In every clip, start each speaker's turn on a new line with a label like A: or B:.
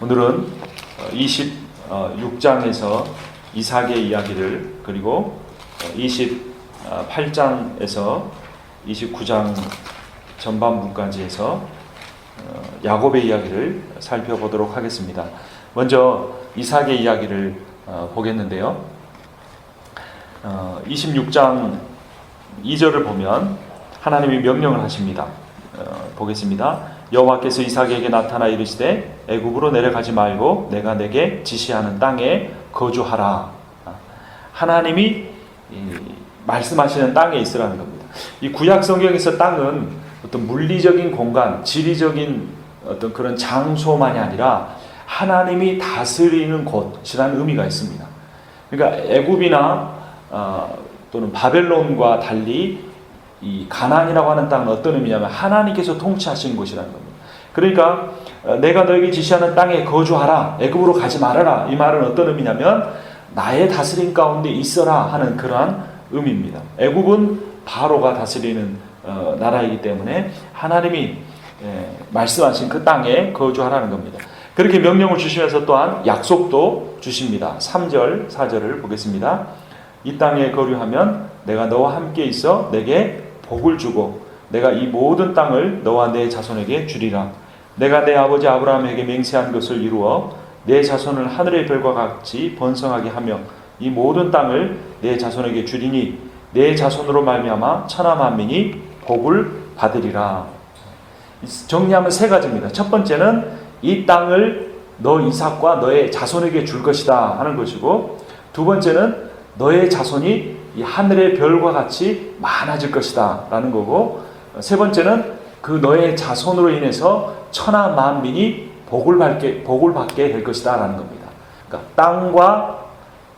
A: 오늘은 26장에서 이삭의 이야기를, 그리고 28장에서 29장 전반부까지 해서 야곱의 이야기를 살펴보도록 하겠습니다. 먼저 이삭의 이야기를 보겠는데요. 26장 2절을 보면 하나님이 명령을 하십니다. 보겠습니다. 여호와께서 이삭에게 나타나 이르시되 애굽으로 내려가지 말고 내가 내게 지시하는 땅에 거주하라. 하나님이 말씀하시는 땅에 있으라는 겁니다. 이 구약 성경에서 땅은 어떤 물리적인 공간, 지리적인 어떤 그런 장소만이 아니라 하나님이 다스리는 곳이라는 의미가 있습니다. 그러니까 애굽이나 또는 바벨론과 달리 이 가나안이라고 하는 땅은 어떤 의미냐면 하나님께서 통치하시는 곳이라는 겁니다. 그러니까 내가 너에게 지시하는 땅에 거주하라, 애굽으로 가지 말아라, 이 말은 어떤 의미냐면 나의 다스림 가운데 있어라 하는 그러한 의미입니다. 애굽은 바로가 다스리는 나라이기 때문에 하나님이 말씀하신 그 땅에 거주하라는 겁니다. 그렇게 명령을 주시면서 또한 약속도 주십니다. 3절, 4절을 보겠습니다. 이 땅에 거류하면 내가 너와 함께 있어 내게 복을 주고 내가 이 모든 땅을 너와 내 자손에게 주리라. 내가 내 아버지 아브라함에게 맹세한 것을 이루어 내 자손을 하늘의 별과 같이 번성하게 하며 이 모든 땅을 내 자손에게 주리니 내 자손으로 말미암아 천하 만민이 복을 받으리라. 정리하면 세 가지입니다. 첫 번째는 이 땅을 너 이삭과 너의 자손에게 줄 것이다 하는 것이고, 두 번째는 너의 자손이 이 하늘의 별과 같이 많아질 것이다 라는 거고, 세 번째는 그 너의 자손으로 인해서 천하 만민이 복을 받게 될 것이다 라는 겁니다. 그러니까 땅과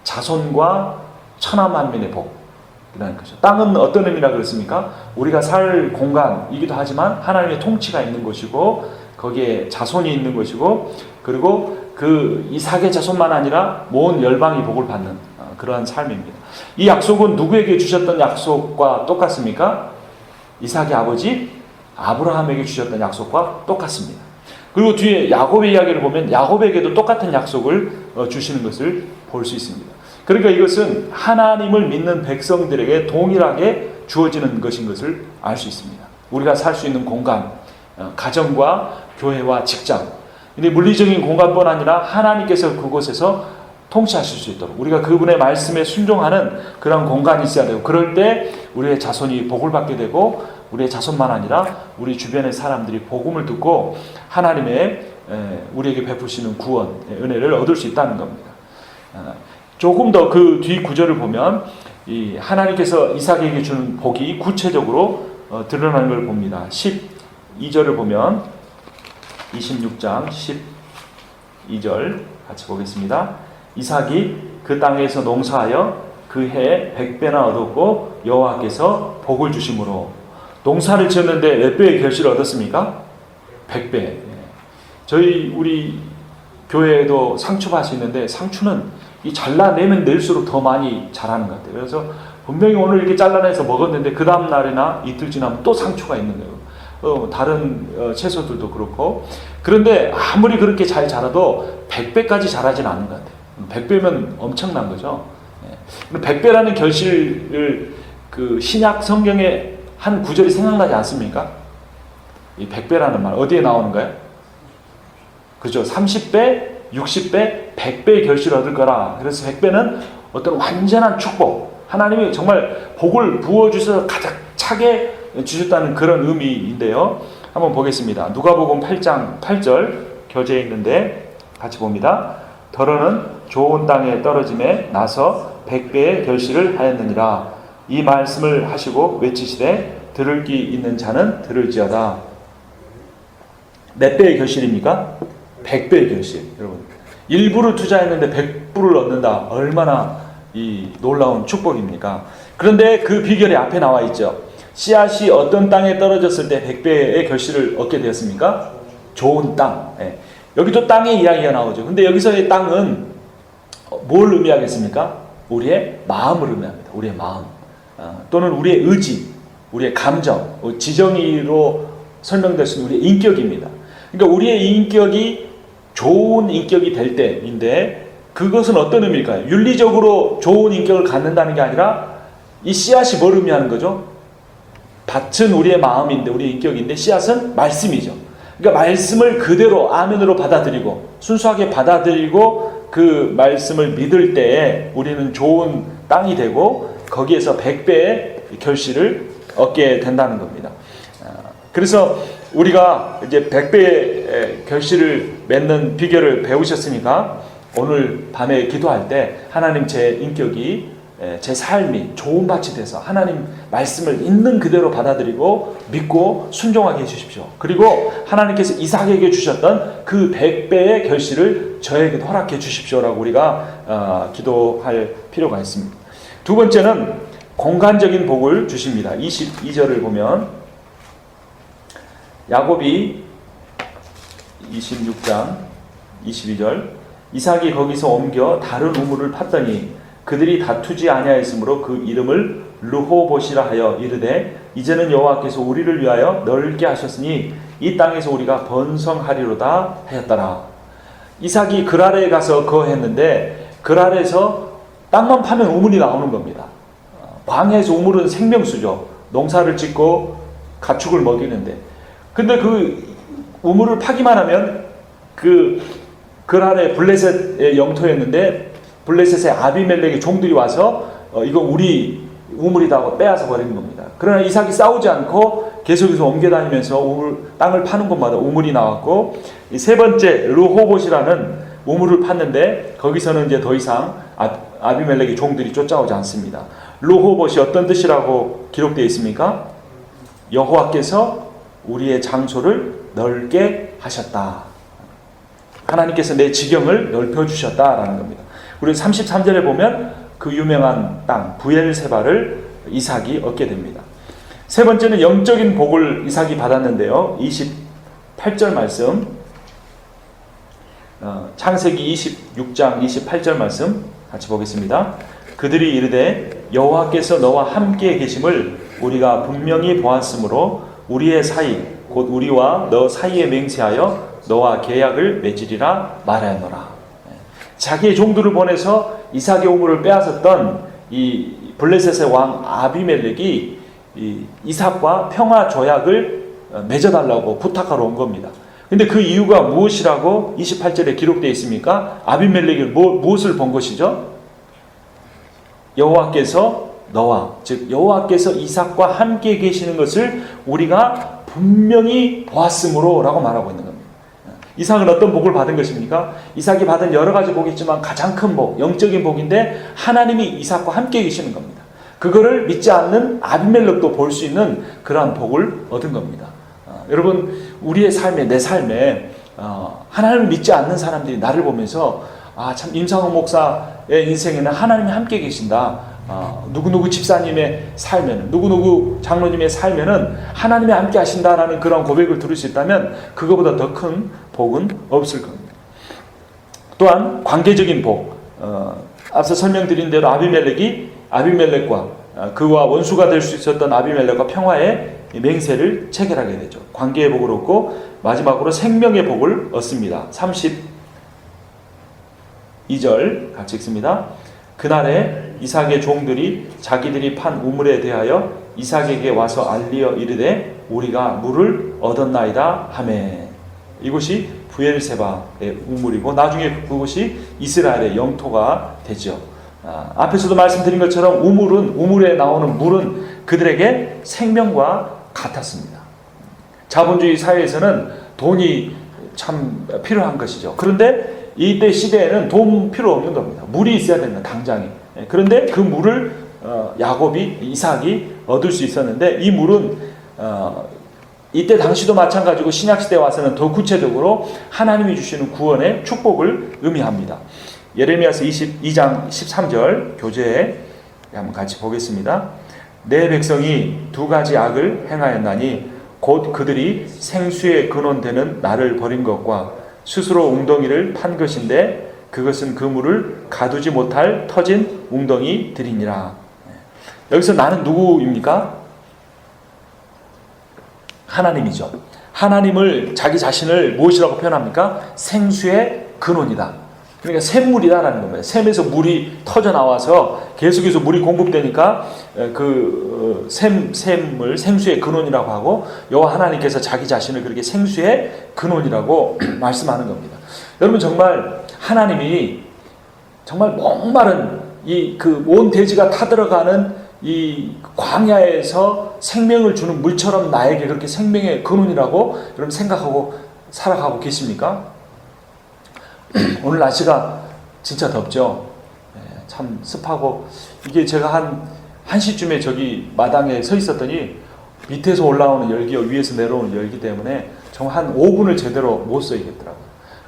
A: 자손과 천하 만민의 복이라는 거죠. 땅은 어떤 의미라 그랬습니까? 우리가 살 공간이기도 하지만 하나님의 통치가 있는 것이고, 거기에 자손이 있는 것이고, 그리고 그 이삭의 자손만 아니라 온 열방이 복을 받는 그러한 삶입니다. 이 약속은 누구에게 주셨던 약속과 똑같습니까? 이삭의 아버지 아브라함에게 주셨던 약속과 똑같습니다. 그리고 뒤에 야곱의 이야기를 보면 야곱에게도 똑같은 약속을 주시는 것을 볼 수 있습니다. 그러니까 이것은 하나님을 믿는 백성들에게 동일하게 주어지는 것인 것을 알 수 있습니다. 우리가 살 수 있는 공간, 가정과 교회와 직장, 근데 물리적인 공간뿐 아니라 하나님께서 그곳에서 통치하실 수 있도록 우리가 그분의 말씀에 순종하는 그런 공간이 있어야 되고, 그럴 때 우리의 자손이 복을 받게 되고 우리의 자손만 아니라 우리 주변의 사람들이 복음을 듣고 하나님의 우리에게 베푸시는 구원, 은혜를 얻을 수 있다는 겁니다. 조금 더 그 뒤 구절을 보면 이 하나님께서 이삭에게 주는 복이 구체적으로 드러나는 걸 봅니다. 12절을 보면 26장 12절 같이 보겠습니다. 이삭이 그 땅에서 농사하여 그 해에 100배나 얻었고 여호와께서 복을 주심으로. 농사를 지었는데 몇 배의 결실을 얻었습니까? 100배. 우리 교회에도 상추밭이 있는데 상추는 이 잘라내면 낼수록 더 많이 자라는 것 같아요. 그래서 분명히 오늘 이렇게 잘라내서 먹었는데 그 다음 날이나 이틀 지나면 또 상추가 있는 거예요. 다른 채소들도 그렇고. 그런데 아무리 그렇게 잘 자라도 100배까지 자라지는 않는 것 같아요. 100배면 엄청난 거죠. 100배라는 결실을 그 신약 성경에 한 구절이 생각나지 않습니까? 이 100배라는 말 어디에 나오는가요? 그죠? 30배, 60배, 100배의 결실을 얻을 거라. 그래서 100배는 어떤 완전한 축복, 하나님이 정말 복을 부어주셔서 가득 차게 주셨다는 그런 의미인데요. 한번 보겠습니다. 누가복음 8장 8절 교재에 있는데 같이 봅니다. 더러는 좋은 땅에 떨어짐에 나서 100배의 결실을 하였느니라. 이 말씀을 하시고 외치시되 들을 귀 있는 자는 들을지어다. 몇 배의 결실입니까? 100배의 결실. 여러분, 일부를 투자했는데 100불을 얻는다. 얼마나 이 놀라운 축복입니까? 그런데 그 비결이 앞에 나와 있죠. 씨앗이 어떤 땅에 떨어졌을 때 100배의 결실을 얻게 되었습니까? 좋은 땅. 여기도 땅의 이야기가 나오죠. 근데 여기서의 땅은 뭘 의미하겠습니까? 우리의 마음을 의미합니다. 우리의 마음. 또는 우리의 의지, 우리의 감정, 지정의로 설명될 수 있는 우리의 인격입니다. 그러니까 우리의 인격이 좋은 인격이 될 때인데, 그것은 어떤 의미일까요? 윤리적으로 좋은 인격을 갖는다는 게 아니라 이 씨앗이 뭘 의미하는 거죠? 밭은 우리의 마음인데, 우리의 인격인데, 씨앗은 말씀이죠. 그러니까 말씀을 그대로 아멘으로 받아들이고 순수하게 받아들이고 그 말씀을 믿을 때에 우리는 좋은 땅이 되고 거기에서 100배의 결실을 얻게 된다는 겁니다. 그래서 우리가 이제 100배의 결실을 맺는 비결을 배우셨으니까 오늘 밤에 기도할 때 하나님 제 인격이, 제 삶이 좋은 밭이 돼서 하나님 말씀을 있는 그대로 받아들이고 믿고 순종하게 해주십시오. 그리고 하나님께서 이삭에게 주셨던 그 100배의 결실을 저에게도 허락해 주십시오라고 우리가 기도할 필요가 있습니다. 두 번째는 공간적인 복을 주십니다. 22절을 보면 야곱이 26장 22절, 이삭이 거기서 옮겨 다른 우물을 팠더니 그들이 다투지 아니하였으므로 그 이름을 르호봇이라 하여 이르되 이제는 여호와께서 우리를 위하여 넓게 하셨으니 이 땅에서 우리가 번성하리로다 하였더라. 이삭이 그랄에 가서 거했는데 그랄에서 땅만 파면 우물이 나오는 겁니다. 광야에서 우물은 생명수죠. 농사를 짓고 가축을 먹이는데, 근데 그 우물을 파기만 하면 그랄의 블레셋의 영토였는데 블레셋의 아비멜렉의 종들이 와서 이건 우리 우물이다 하고 빼앗아 버리는 겁니다. 그러나 이삭이 싸우지 않고 계속해서 옮겨다니면서 땅을 파는 곳마다 우물이 나왔고, 이 세 번째 르호봇이라는 우물을 팠는데 거기서는 이제 더 이상 아비멜렉의 종들이 쫓아오지 않습니다. 르호봇이 어떤 뜻이라고 기록되어 있습니까? 여호와께서 우리의 장소를 넓게 하셨다. 하나님께서 내 지경을 넓혀주셨다라는 겁니다. 우리 33절에 보면 그 유명한 땅 부엘세바를 이삭이 얻게 됩니다. 세 번째는 영적인 복을 이삭이 받았는데요. 28절 말씀, 창세기 26장 28절 말씀 같이 보겠습니다. 그들이 이르되 여호와께서 너와 함께 계심을 우리가 분명히 보았으므로 우리의 사이 곧 우리와 너 사이에 맹세하여 너와 계약을 맺으리라 말하노라. 자기의 종들을 보내서 이삭의 우물을 빼앗았던 이 블레셋의 왕 아비멜렉이 이삭과 평화 조약을 맺어달라고 부탁하러 온 겁니다. 근데 그 이유가 무엇이라고 28절에 기록되어 있습니까? 아비멜렉이 무엇을 본 것이죠? 여호와께서 너와, 즉 여호와께서 이삭과 함께 계시는 것을 우리가 분명히 보았으므로 라고 말하고 있는 겁니다. 이삭은 어떤 복을 받은 것입니까? 이삭이 받은 여러 가지 복이 있지만 가장 큰 복, 영적인 복인데 하나님이 이삭과 함께 계시는 겁니다. 그거를 믿지 않는 아비멜렉도 볼 수 있는 그러한 복을 얻은 겁니다. 여러분, 우리의 삶에, 내 삶에 하나님을 믿지 않는 사람들이 나를 보면서 참 임상훈 목사의 인생에는 하나님이 함께 계신다. 누구누구 집사님의 삶에는, 누구누구 장로님의 삶에는 하나님이 함께 하신다라는 그런 고백을 들을 수 있다면 그거보다 더 큰 복은 없을 겁니다. 또한 관계적인 복, 앞서 설명드린 대로 아비멜렉과 그와 원수가 될 수 있었던 아비멜렉과 평화의 맹세를 체결하게 되죠. 관계의 복을 얻고 마지막으로 생명의 복을 얻습니다. 32절 같이 읽습니다. 그날에 이삭의 종들이 자기들이 판 우물에 대하여 이삭에게 와서 알리어 이르되 우리가 물을 얻었나이다 하매. 이곳이 부엘세바의 우물이고 나중에 그곳이 이스라엘의 영토가 되죠. 앞에서도 말씀드린 것처럼 우물에 나오는 물은 그들에게 생명과 같았습니다. 자본주의 사회에서는 돈이 참 필요한 것이죠. 그런데 이때 시대에는 돈 필요 없는 겁니다. 물이 있어야 됩니다. 당장에. 그런데 그 물을 이삭이 얻을 수 있었는데 이 물은 이때 당시도 마찬가지고 신약시대에 와서는 더 구체적으로 하나님이 주시는 구원의 축복을 의미합니다. 예레미야서 22장 13절 교재에 한번 같이 보겠습니다. 내 백성이 두 가지 악을 행하였나니 곧 그들이 생수의 근원되는 나를 버린 것과 스스로 웅덩이를 판 것인데 그것은 그 물을 가두지 못할 터진 웅덩이들이니라. 여기서 나는 누구입니까? 하나님이죠. 하나님을 자기 자신을 무엇이라고 표현합니까? 생수의 근원이다. 그러니까 샘물이다라는 겁니다. 샘에서 물이 터져 나와서 계속해서 물이 공급되니까 그 샘물, 생수의 근원이라고 하고 여호와 하나님께서 자기 자신을 그렇게 생수의 근원이라고 말씀하는 겁니다. 여러분 정말 하나님이 정말 목마른 이 그 온 대지가 타들어가는 이 광야에서 생명을 주는 물처럼 나에게 그렇게 생명의 근원이라고 여러분 생각하고 살아가고 계십니까? 오늘 날씨가 진짜 덥죠. 참 습하고 이게 제가 1시쯤에 저기 마당에 서 있었더니 밑에서 올라오는 열기와 위에서 내려오는 열기 때문에 정말 한 5분을 제대로 못 서 있겠더라고요.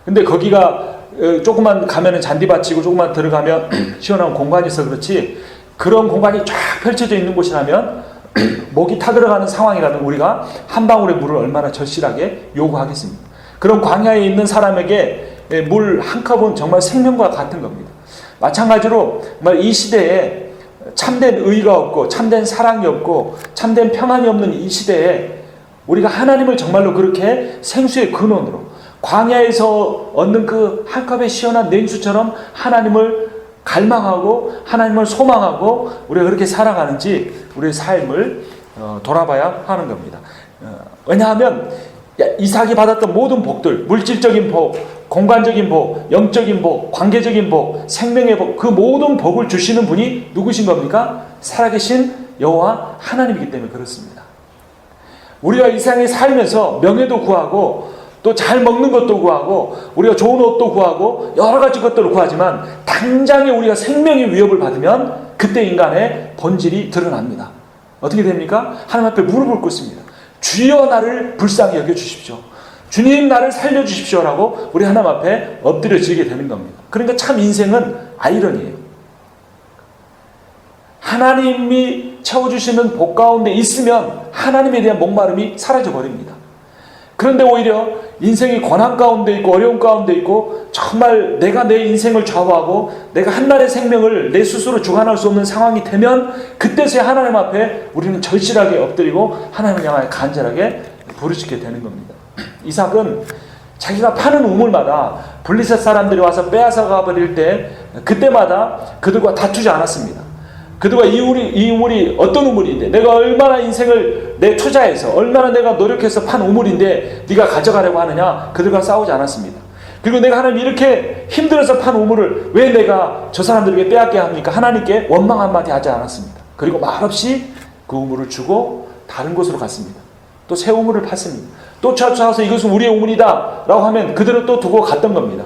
A: 근데 거기가 조금만 가면은 잔디밭이고 조금만 들어가면 시원한 공간이 있어 그렇지 그런 공간이 쫙 펼쳐져 있는 곳이라면 목이 타들어가는 상황이라면 우리가 한 방울의 물을 얼마나 절실하게 요구하겠습니까? 그런 광야에 있는 사람에게 물 한 컵은 정말 생명과 같은 겁니다. 마찬가지로 정말 이 시대에 참된 의가 없고 참된 사랑이 없고 참된 평안이 없는 이 시대에 우리가 하나님을 정말로 그렇게 생수의 근원으로 광야에서 얻는 그 한 컵의 시원한 냉수처럼 하나님을 갈망하고 하나님을 소망하고 우리가 그렇게 살아가는지 우리의 삶을 돌아봐야 하는 겁니다. 왜냐하면 이삭이 받았던 모든 복들, 물질적인 복, 공간적인 복, 영적인 복, 관계적인 복, 생명의 복, 그 모든 복을 주시는 분이 누구신 겁니까? 살아계신 여호와 하나님이기 때문에 그렇습니다. 우리가 이 세상에 살면서 명예도 구하고 또 잘 먹는 것도 구하고 우리가 좋은 옷도 구하고 여러 가지 것들을 구하지만 당장에 우리가 생명의 위협을 받으면 그때 인간의 본질이 드러납니다. 어떻게 됩니까? 하나님 앞에 무릎을 꿇습니다. 주여 나를 불쌍히 여겨주십시오. 주님 나를 살려주십시오라고 우리 하나님 앞에 엎드려지게 되는 겁니다. 그러니까 참 인생은 아이러니예요. 하나님이 채워주시는 복 가운데 있으면 하나님에 대한 목마름이 사라져버립니다. 그런데 오히려 인생이 고난 가운데 있고 어려움 가운데 있고 정말 내가 내 인생을 좌우하고 내가 한날의 생명을 내 스스로 주관할 수 없는 상황이 되면 그때서야 하나님 앞에 우리는 절실하게 엎드리고 하나님을 향하여 간절하게 부르짖게 되는 겁니다. 이삭은 자기가 파는 우물마다 블레셋 사람들이 와서 빼앗아 가버릴 때 그때마다 그들과 다투지 않았습니다. 그들과 이 우물이 어떤 우물인데 내가 얼마나 인생을 내 투자해서 얼마나 내가 노력해서 판 우물인데 네가 가져가려고 하느냐 그들과 싸우지 않았습니다. 그리고 내가 하나님 이렇게 힘들어서 판 우물을 왜 내가 저 사람들에게 빼앗게 합니까? 하나님께 원망 한마디 하지 않았습니다. 그리고 말없이 그 우물을 주고 다른 곳으로 갔습니다. 또 새 우물을 팠습니다. 또 찾아와서 이것은 우리의 우물이다 라고 하면 그들을 또 두고 갔던 겁니다.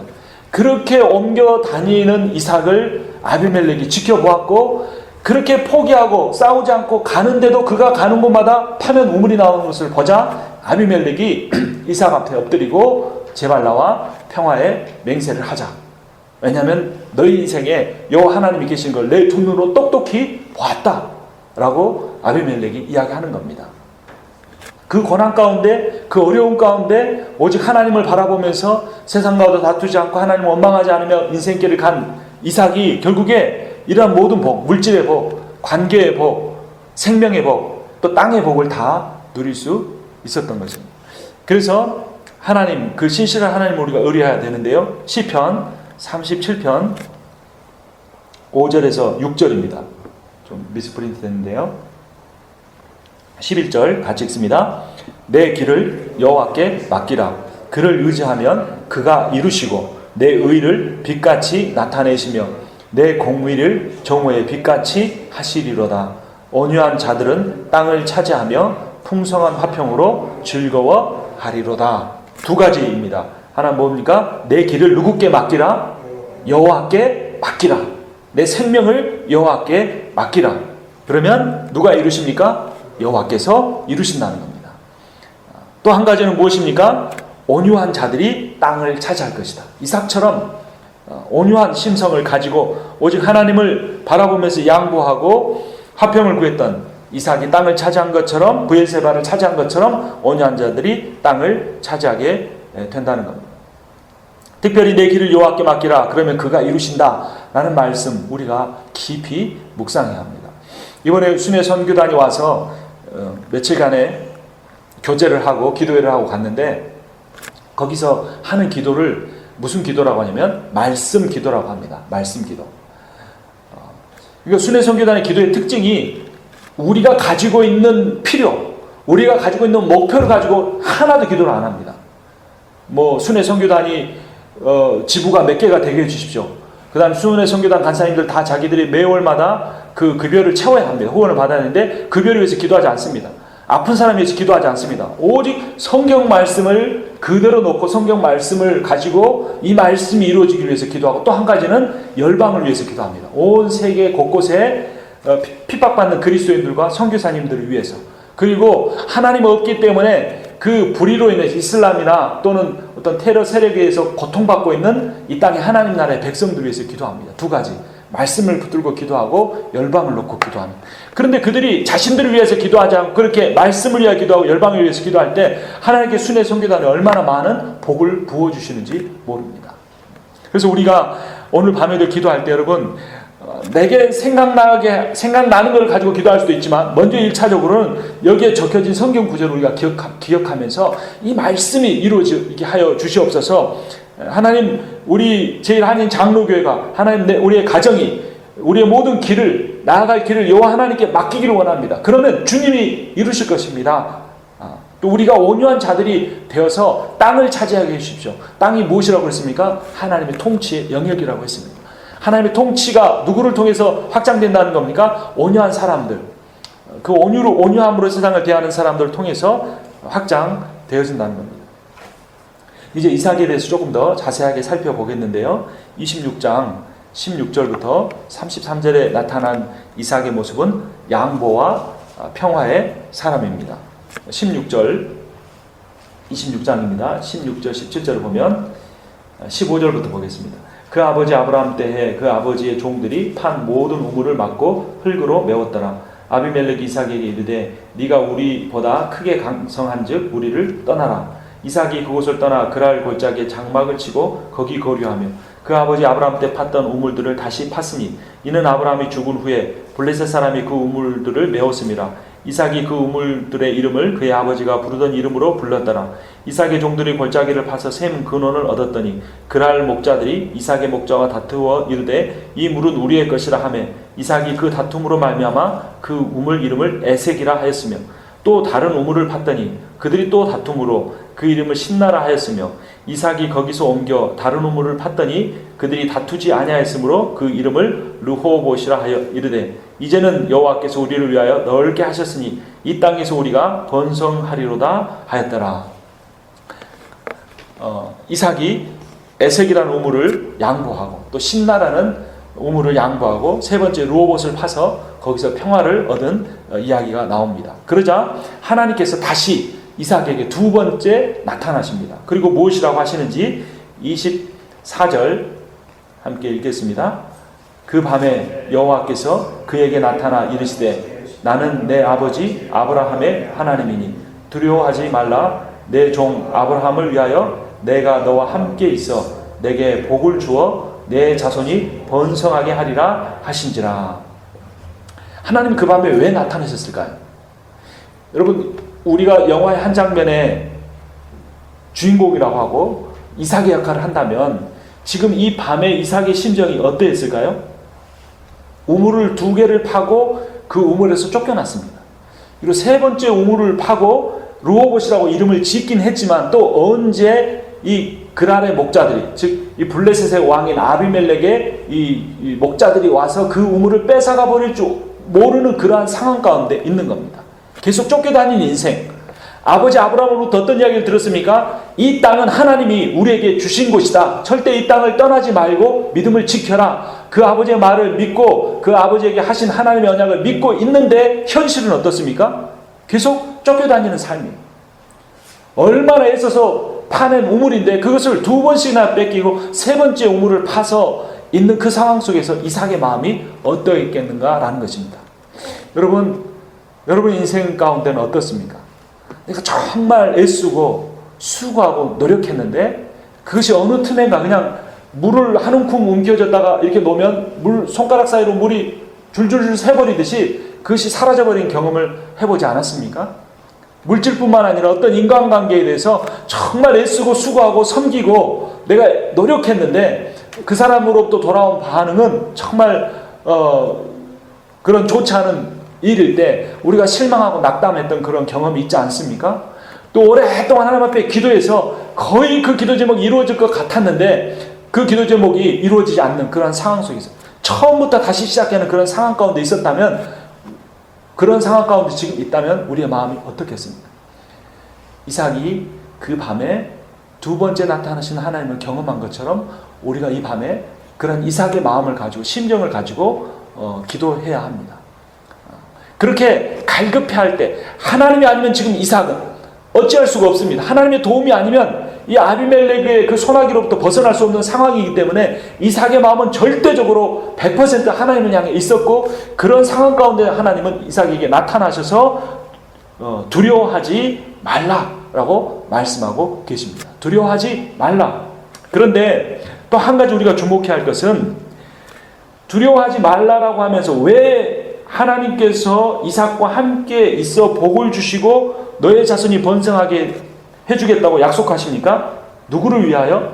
A: 그렇게 옮겨 다니는 이삭을 아비멜렉이 지켜보았고 그렇게 포기하고 싸우지 않고 가는데도 그가 가는 곳마다 파면 우물이 나오는 것을 보자 아비멜렉이 이삭 앞에 엎드리고 제발 나와 평화의 맹세를 하자. 왜냐하면 너희 인생에 여호와 하나님이 계신 걸 내 두 눈으로 똑똑히 보았다 라고 아비멜렉이 이야기하는 겁니다. 그 고난 가운데 그 어려움 가운데 오직 하나님을 바라보면서 세상과도 다투지 않고 하나님을 원망하지 않으며 인생길을 간 이삭이 결국에 이러한 모든 복, 물질의 복, 관계의 복, 생명의 복, 또 땅의 복을 다 누릴 수 있었던 것입니다. 그래서 하나님, 그 신실한 하나님을 우리가 의뢰해야 되는데요. 시편 37편 5절에서 6절입니다. 좀 미스프린트 됐는데요. 11절 같이 읽습니다. 내 길을 여호와께 맡기라. 그를 의지하면 그가 이루시고 내 의를 빛같이 나타내시며 내 공의를 정오의 빛같이 하시리로다. 온유한 자들은 땅을 차지하며 풍성한 화평으로 즐거워하리로다. 두 가지입니다. 하나 뭡니까? 내 길을 누구께 맡기라? 여호와께 맡기라. 내 생명을 여호와께 맡기라. 그러면 누가 이루십니까? 여호와께서 이루신다는 겁니다. 또 한 가지는 무엇입니까? 온유한 자들이 땅을 차지할 것이다. 이삭처럼 온유한 심성을 가지고 오직 하나님을 바라보면서 양보하고 화평을 구했던 이삭이 땅을 차지한 것처럼 브엘세바를 차지한 것처럼 온유한 자들이 땅을 차지하게 된다는 겁니다. 특별히 내 길을 여호와께 맡기라. 그러면 그가 이루신다 라는 말씀 우리가 깊이 묵상해야 합니다. 이번에 순회 선교단이 와서 며칠간의 교제를 하고 기도회를 하고 갔는데 거기서 하는 기도를 무슨 기도라고 하냐면 말씀 기도라고 합니다. 말씀 기도. 그러니까 순회선교단의 기도의 특징이 우리가 가지고 있는 필요, 우리가 가지고 있는 목표를 가지고 하나도 기도를 안 합니다. 뭐 순회선교단이 지부가 몇 개가 되게 해주십시오. 그 다음 순회선교단 간사님들 다 자기들이 매월마다 그 급여를 채워야 합니다. 후원을 받아야 하는데 급여를 위해서 기도하지 않습니다. 아픈 사람을 위해서 기도하지 않습니다. 오직 성경 말씀을 그대로 놓고 성경 말씀을 가지고 이 말씀이 이루어지기 위해서 기도하고, 또 한 가지는 열방을 위해서 기도합니다. 온 세계 곳곳에 핍박받는 그리스도인들과 선교사님들을 위해서. 그리고 하나님 없기 때문에 그 불의로 인해 이슬람이나 또는 어떤 테러 세력에 의해서 고통받고 있는 이 땅의 하나님 나라의 백성들을 위해서 기도합니다. 두 가지. 말씀을 붙들고 기도하고 열방을 놓고 기도합니다. 그런데 그들이 자신들을 위해서 기도하지 않고 그렇게 말씀을 위하여 기도하고 열방을 위해서 기도할 때 하나님께 순회 선교단에 얼마나 많은 복을 부어주시는지 모릅니다. 그래서 우리가 오늘 밤에도 기도할 때 여러분, 내게 생각나는 걸 가지고 기도할 수도 있지만 먼저 1차적으로는 여기에 적혀진 성경 구절을 우리가 기억하면서 이 말씀이 이루어지게 하여 주시옵소서. 하나님, 우리 제1한인 장로교회가, 하나님, 우리의 가정이, 우리의 모든 길을, 나아갈 길을 여호와 하나님께 맡기기를 원합니다. 그러면 주님이 이루실 것입니다. 또 우리가 온유한 자들이 되어서 땅을 차지하게 해주십시오. 땅이 무엇이라고 했습니까? 하나님의 통치의 영역이라고 했습니다. 하나님의 통치가 누구를 통해서 확장된다는 겁니까? 온유한 사람들, 그 온유함으로 세상을 대하는 사람들을 통해서 확장되어진다는 겁니다. 이제 이삭에 대해서 조금 더 자세하게 살펴보겠는데요. 26장 16절부터 33절에 나타난 이삭의 모습은 양보와 평화의 사람입니다. 26장입니다. 16절 17절을 보면 15절부터 보겠습니다. 그 아버지 아브라함 때에 그 아버지의 종들이 판 모든 우물을 막고 흙으로 메웠더라. 아비멜렉이 이삭에게 이르되 네가 우리보다 크게 강성한즉 우리를 떠나라. 이삭이 그곳을 떠나 그랄 골짜기에 장막을 치고 거기 거류하며 그 아버지 아브라함 때 팠던 우물들을 다시 팠으니 이는 아브라함이 죽은 후에 블레셋 사람이 그 우물들을 메웠음이라. 이삭이 그 우물들의 이름을 그의 아버지가 부르던 이름으로 불렀더라. 이삭의 종들이 골짜기를 파서 샘 근원을 얻었더니 그랄 목자들이 이삭의 목자와 다투어 이르되 이 물은 우리의 것이라 하며 이삭이 그 다툼으로 말미암아 그 우물 이름을 에색이라 하였으며 또 다른 우물을 팠더니 그들이 또 다툼으로 그 이름을 신나라 하였으며 이삭이 거기서 옮겨 다른 우물을 팠더니 그들이 다투지 아니하였으므로 그 이름을 르호봇이라 하여 이르되 이제는 여호와께서 우리를 위하여 넓게 하셨으니 이 땅에서 우리가 번성하리로다 하였더라. 이삭이 에색이라는 우물을 양보하고 또 신나라는 우물을 양보하고 세 번째 르호봇을 파서 거기서 평화를 얻은 이야기가 나옵니다. 그러자 하나님께서 다시 이삭에게 두 번째 나타나십니다. 그리고 무엇이라고 하시는지 24절 함께 읽겠습니다. 그 밤에 여호와께서 그에게 나타나 이르시되 나는 내 아버지 아브라함의 하나님이니 두려워하지 말라. 내 종 아브라함을 위하여 내가 너와 함께 있어 내게 복을 주어 내 자손이 번성하게 하리라 하신지라. 하나님 그 밤에 왜 나타나셨을까요? 여러분, 우리가 영화의 한 장면에 주인공이라고 하고 이삭의 역할을 한다면 지금 이 밤에 이삭의 심정이 어떠했을까요? 우물을 두 개를 파고 그 우물에서 쫓겨났습니다. 그리고 세 번째 우물을 파고 르호봇이라고 이름을 짓긴 했지만 또 언제 이 그랄의 목자들이, 즉 이 블레셋의 왕인 아비멜렉의 이 목자들이 와서 그 우물을 뺏어가 버릴 줄 모르는 그러한 상황 가운데 있는 겁니다. 계속 쫓겨다닌 인생. 아버지 아브라함으로부터 어떤 이야기를 들었습니까? 이 땅은 하나님이 우리에게 주신 곳이다. 절대 이 땅을 떠나지 말고 믿음을 지켜라. 그 아버지의 말을 믿고 그 아버지에게 하신 하나님의 언약을 믿고 있는데 현실은 어떻습니까? 계속 쫓겨다니는 삶이에요. 얼마나 애써서 파낸 우물인데 그것을 두 번씩이나 뺏기고 세 번째 우물을 파서 있는 그 상황 속에서 이삭의 마음이 어떠했겠는가라는 것입니다. 여러분 인생 가운데는 어떻습니까? 내가 정말 애쓰고 수고하고 노력했는데 그것이 어느 틈엔가 그냥 물을 한 움큼 움켜졌다가 이렇게 놓으면 손가락 사이로 물이 줄줄줄 새버리듯이 그것이 사라져버린 경험을 해보지 않았습니까? 물질뿐만 아니라 어떤 인간관계에 대해서 정말 애쓰고 수고하고 섬기고 내가 노력했는데 그 사람으로부터 돌아온 반응은 정말 그런 좋지 않은 일일 때 우리가 실망하고 낙담했던 그런 경험이 있지 않습니까? 또 오랫동안 하나님 앞에 기도해서 거의 그 기도 제목이 이루어질 것 같았는데 그 기도 제목이 이루어지지 않는 그런 상황 속에서 처음부터 다시 시작하는 그런 상황 가운데 있었다면, 그런 상황 가운데 지금 있다면 우리의 마음이 어떻겠습니까? 이삭이 그 밤에 두 번째 나타나신 하나님을 경험한 것처럼 우리가 이 밤에 그런 이삭의 마음을 가지고 심정을 가지고 기도해야 합니다. 그렇게 갈급해할 때 하나님이 아니면 지금 이삭은 어찌할 수가 없습니다. 하나님의 도움이 아니면 이 아비멜렉의 그 소나기로부터 벗어날 수 없는 상황이기 때문에 이삭의 마음은 절대적으로 100% 하나님을 향해 있었고, 그런 상황 가운데 하나님은 이삭에게 나타나셔서 두려워하지 말라라고 말씀하고 계십니다. 두려워하지 말라. 그런데 또 한 가지 우리가 주목해야 할 것은, 두려워하지 말라라고 하면서 왜 하나님께서 이삭과 함께 있어 복을 주시고 너의 자손이 번성하게 해주겠다고 약속하십니까? 누구를 위하여?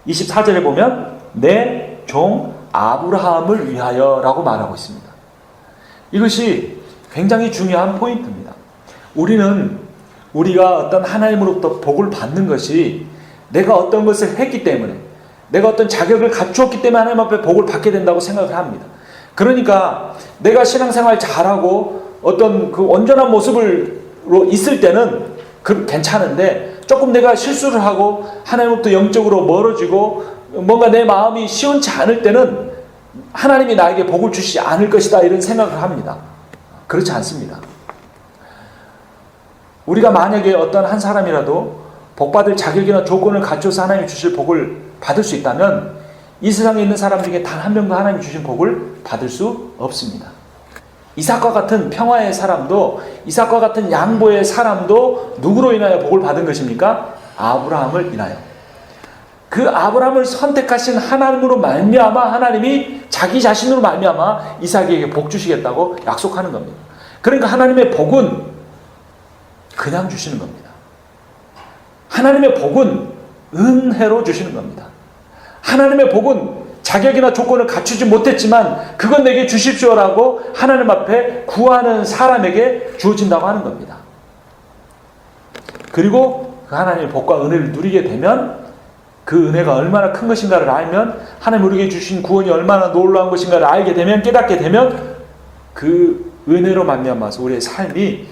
A: 24절에 보면 내 종 아브라함을 위하여 라고 말하고 있습니다. 이것이 굉장히 중요한 포인트입니다. 우리가 어떤 하나님으로부터 복을 받는 것이 내가 어떤 것을 했기 때문에, 내가 어떤 자격을 갖추었기 때문에 하나님 앞에 복을 받게 된다고 생각을 합니다. 그러니까 내가 신앙생활 잘하고 어떤 그 온전한 모습으로 있을 때는 괜찮은데, 조금 내가 실수를 하고 하나님으로부터 영적으로 멀어지고 뭔가 내 마음이 시원치 않을 때는 하나님이 나에게 복을 주시지 않을 것이다, 이런 생각을 합니다. 그렇지 않습니다. 우리가 만약에 어떤 한 사람이라도 복받을 자격이나 조건을 갖춰서 하나님이 주실 복을 받을 수 있다면 이 세상에 있는 사람 중에 단 한 명도 하나님이 주신 복을 받을 수 없습니다. 이삭과 같은 평화의 사람도, 이삭과 같은 양보의 사람도 누구로 인하여 복을 받은 것입니까? 아브라함을 인하여. 그 아브라함을 선택하신 하나님으로 말미암아 하나님이 자기 자신으로 말미암아 이삭에게 복 주시겠다고 약속하는 겁니다. 그러니까 하나님의 복은 그냥 주시는 겁니다. 하나님의 복은 은혜로 주시는 겁니다. 하나님의 복은 자격이나 조건을 갖추지 못했지만 그건 내게 주십시오라고 하나님 앞에 구하는 사람에게 주어진다고 하는 겁니다. 그리고 그 하나님의 복과 은혜를 누리게 되면, 그 은혜가 얼마나 큰 것인가를 알면, 하나님 우리에게 주신 구원이 얼마나 놀라운 것인가를 알게 되면, 깨닫게 되면 그 은혜로 말미암아서 우리의 삶이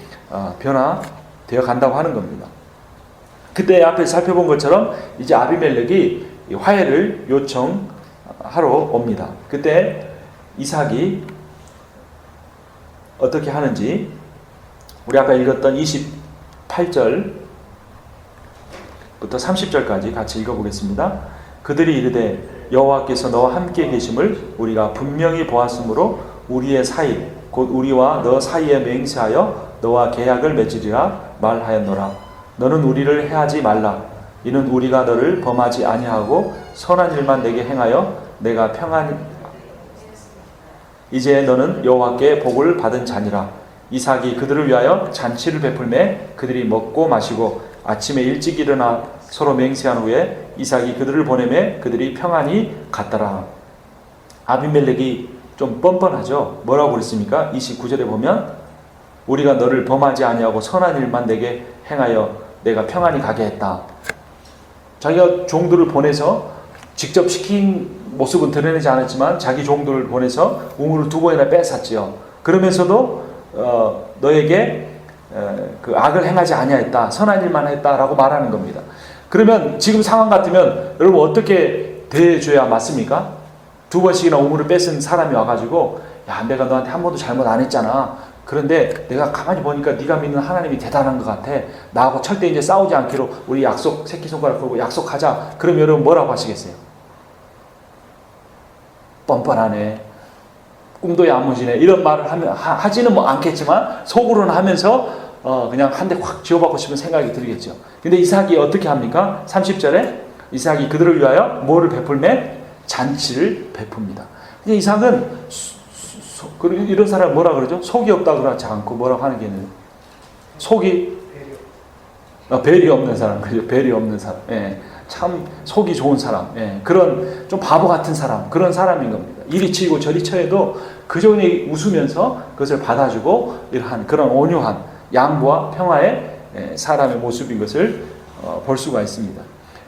A: 변화되어 간다고 하는 겁니다. 그때 앞에 살펴본 것처럼 이제 아비멜렉이 화해를 요청하러 옵니다. 그때 이삭이 어떻게 하는지 우리 아까 읽었던 28절부터 30절까지 같이 읽어보겠습니다. 그들이 이르되 여호와께서 너와 함께 계심을 우리가 분명히 보았으므로 우리의 사이 곧 우리와 너 사이에 맹세하여 너와 계약을 맺으리라 말하였노라. 너는 우리를 해하지 말라. 이는 우리가 너를 범하지 아니하고 선한 일만 내게 행하여 내가 평안. 이제 너는 여호와께 복을 받은 자니라. 이삭이 그들을 위하여 잔치를 베풀매 그들이 먹고 마시고 아침에 일찍 일어나 서로 맹세한 후에 이삭이 그들을 보내매 그들이 평안히 갔더라. 아비멜렉이 좀 뻔뻔하죠. 뭐라고 그랬습니까? 29절에 보면 우리가 너를 범하지 아니하고 선한 일만 내게 행하여 내가 평안히 가게 했다. 자기가 종들을 보내서 직접 시킨 모습은 드러내지 않았지만 자기 종들을 보내서 우물을 2번이나 뺏었지요. 그러면서도 너에게 그 악을 행하지 아니하였다, 선한 일만 했다라고 말하는 겁니다. 그러면 지금 상황 같으면 여러분 어떻게 대해줘야 맞습니까? 2번씩이나 우물을 뺏은 사람이 와가지고 야, 내가 너한테 한 번도 잘못 안 했잖아. 그런데 내가 가만히 보니까 네가 믿는 하나님이 대단한 것 같아. 나하고 절대 이제 싸우지 않기로 우리 약속, 새끼손가락 걸고 약속하자. 그럼 여러분 뭐라고 하시겠어요? 뻔뻔하네, 꿈도 야무지네, 이런 말을 하지는 뭐 않겠지만 속으로는 하면서 그냥 한 대 확 쥐어받고 싶은 생각이 들겠죠. 근데 이삭이 어떻게 합니까? 30절에 이삭이 그들을 위하여 뭐를 베풀매? 잔치를 베풉니다. 이삭은 이런 사람 뭐라 그러죠? 속이 없다 그러지 않고 뭐라고 하는 게 있는 속이 배려 없는 사람, 그죠? 배려 없는 사람. 예. 참 속이 좋은 사람, 예. 그런 좀 바보 같은 사람, 그런 사람인 겁니다. 이리 치고 저리 쳐해도 그저니 웃으면서 그것을 받아주고 이러한 그런 온유한 양보와 평화의 사람의 모습인 것을 볼 수가 있습니다.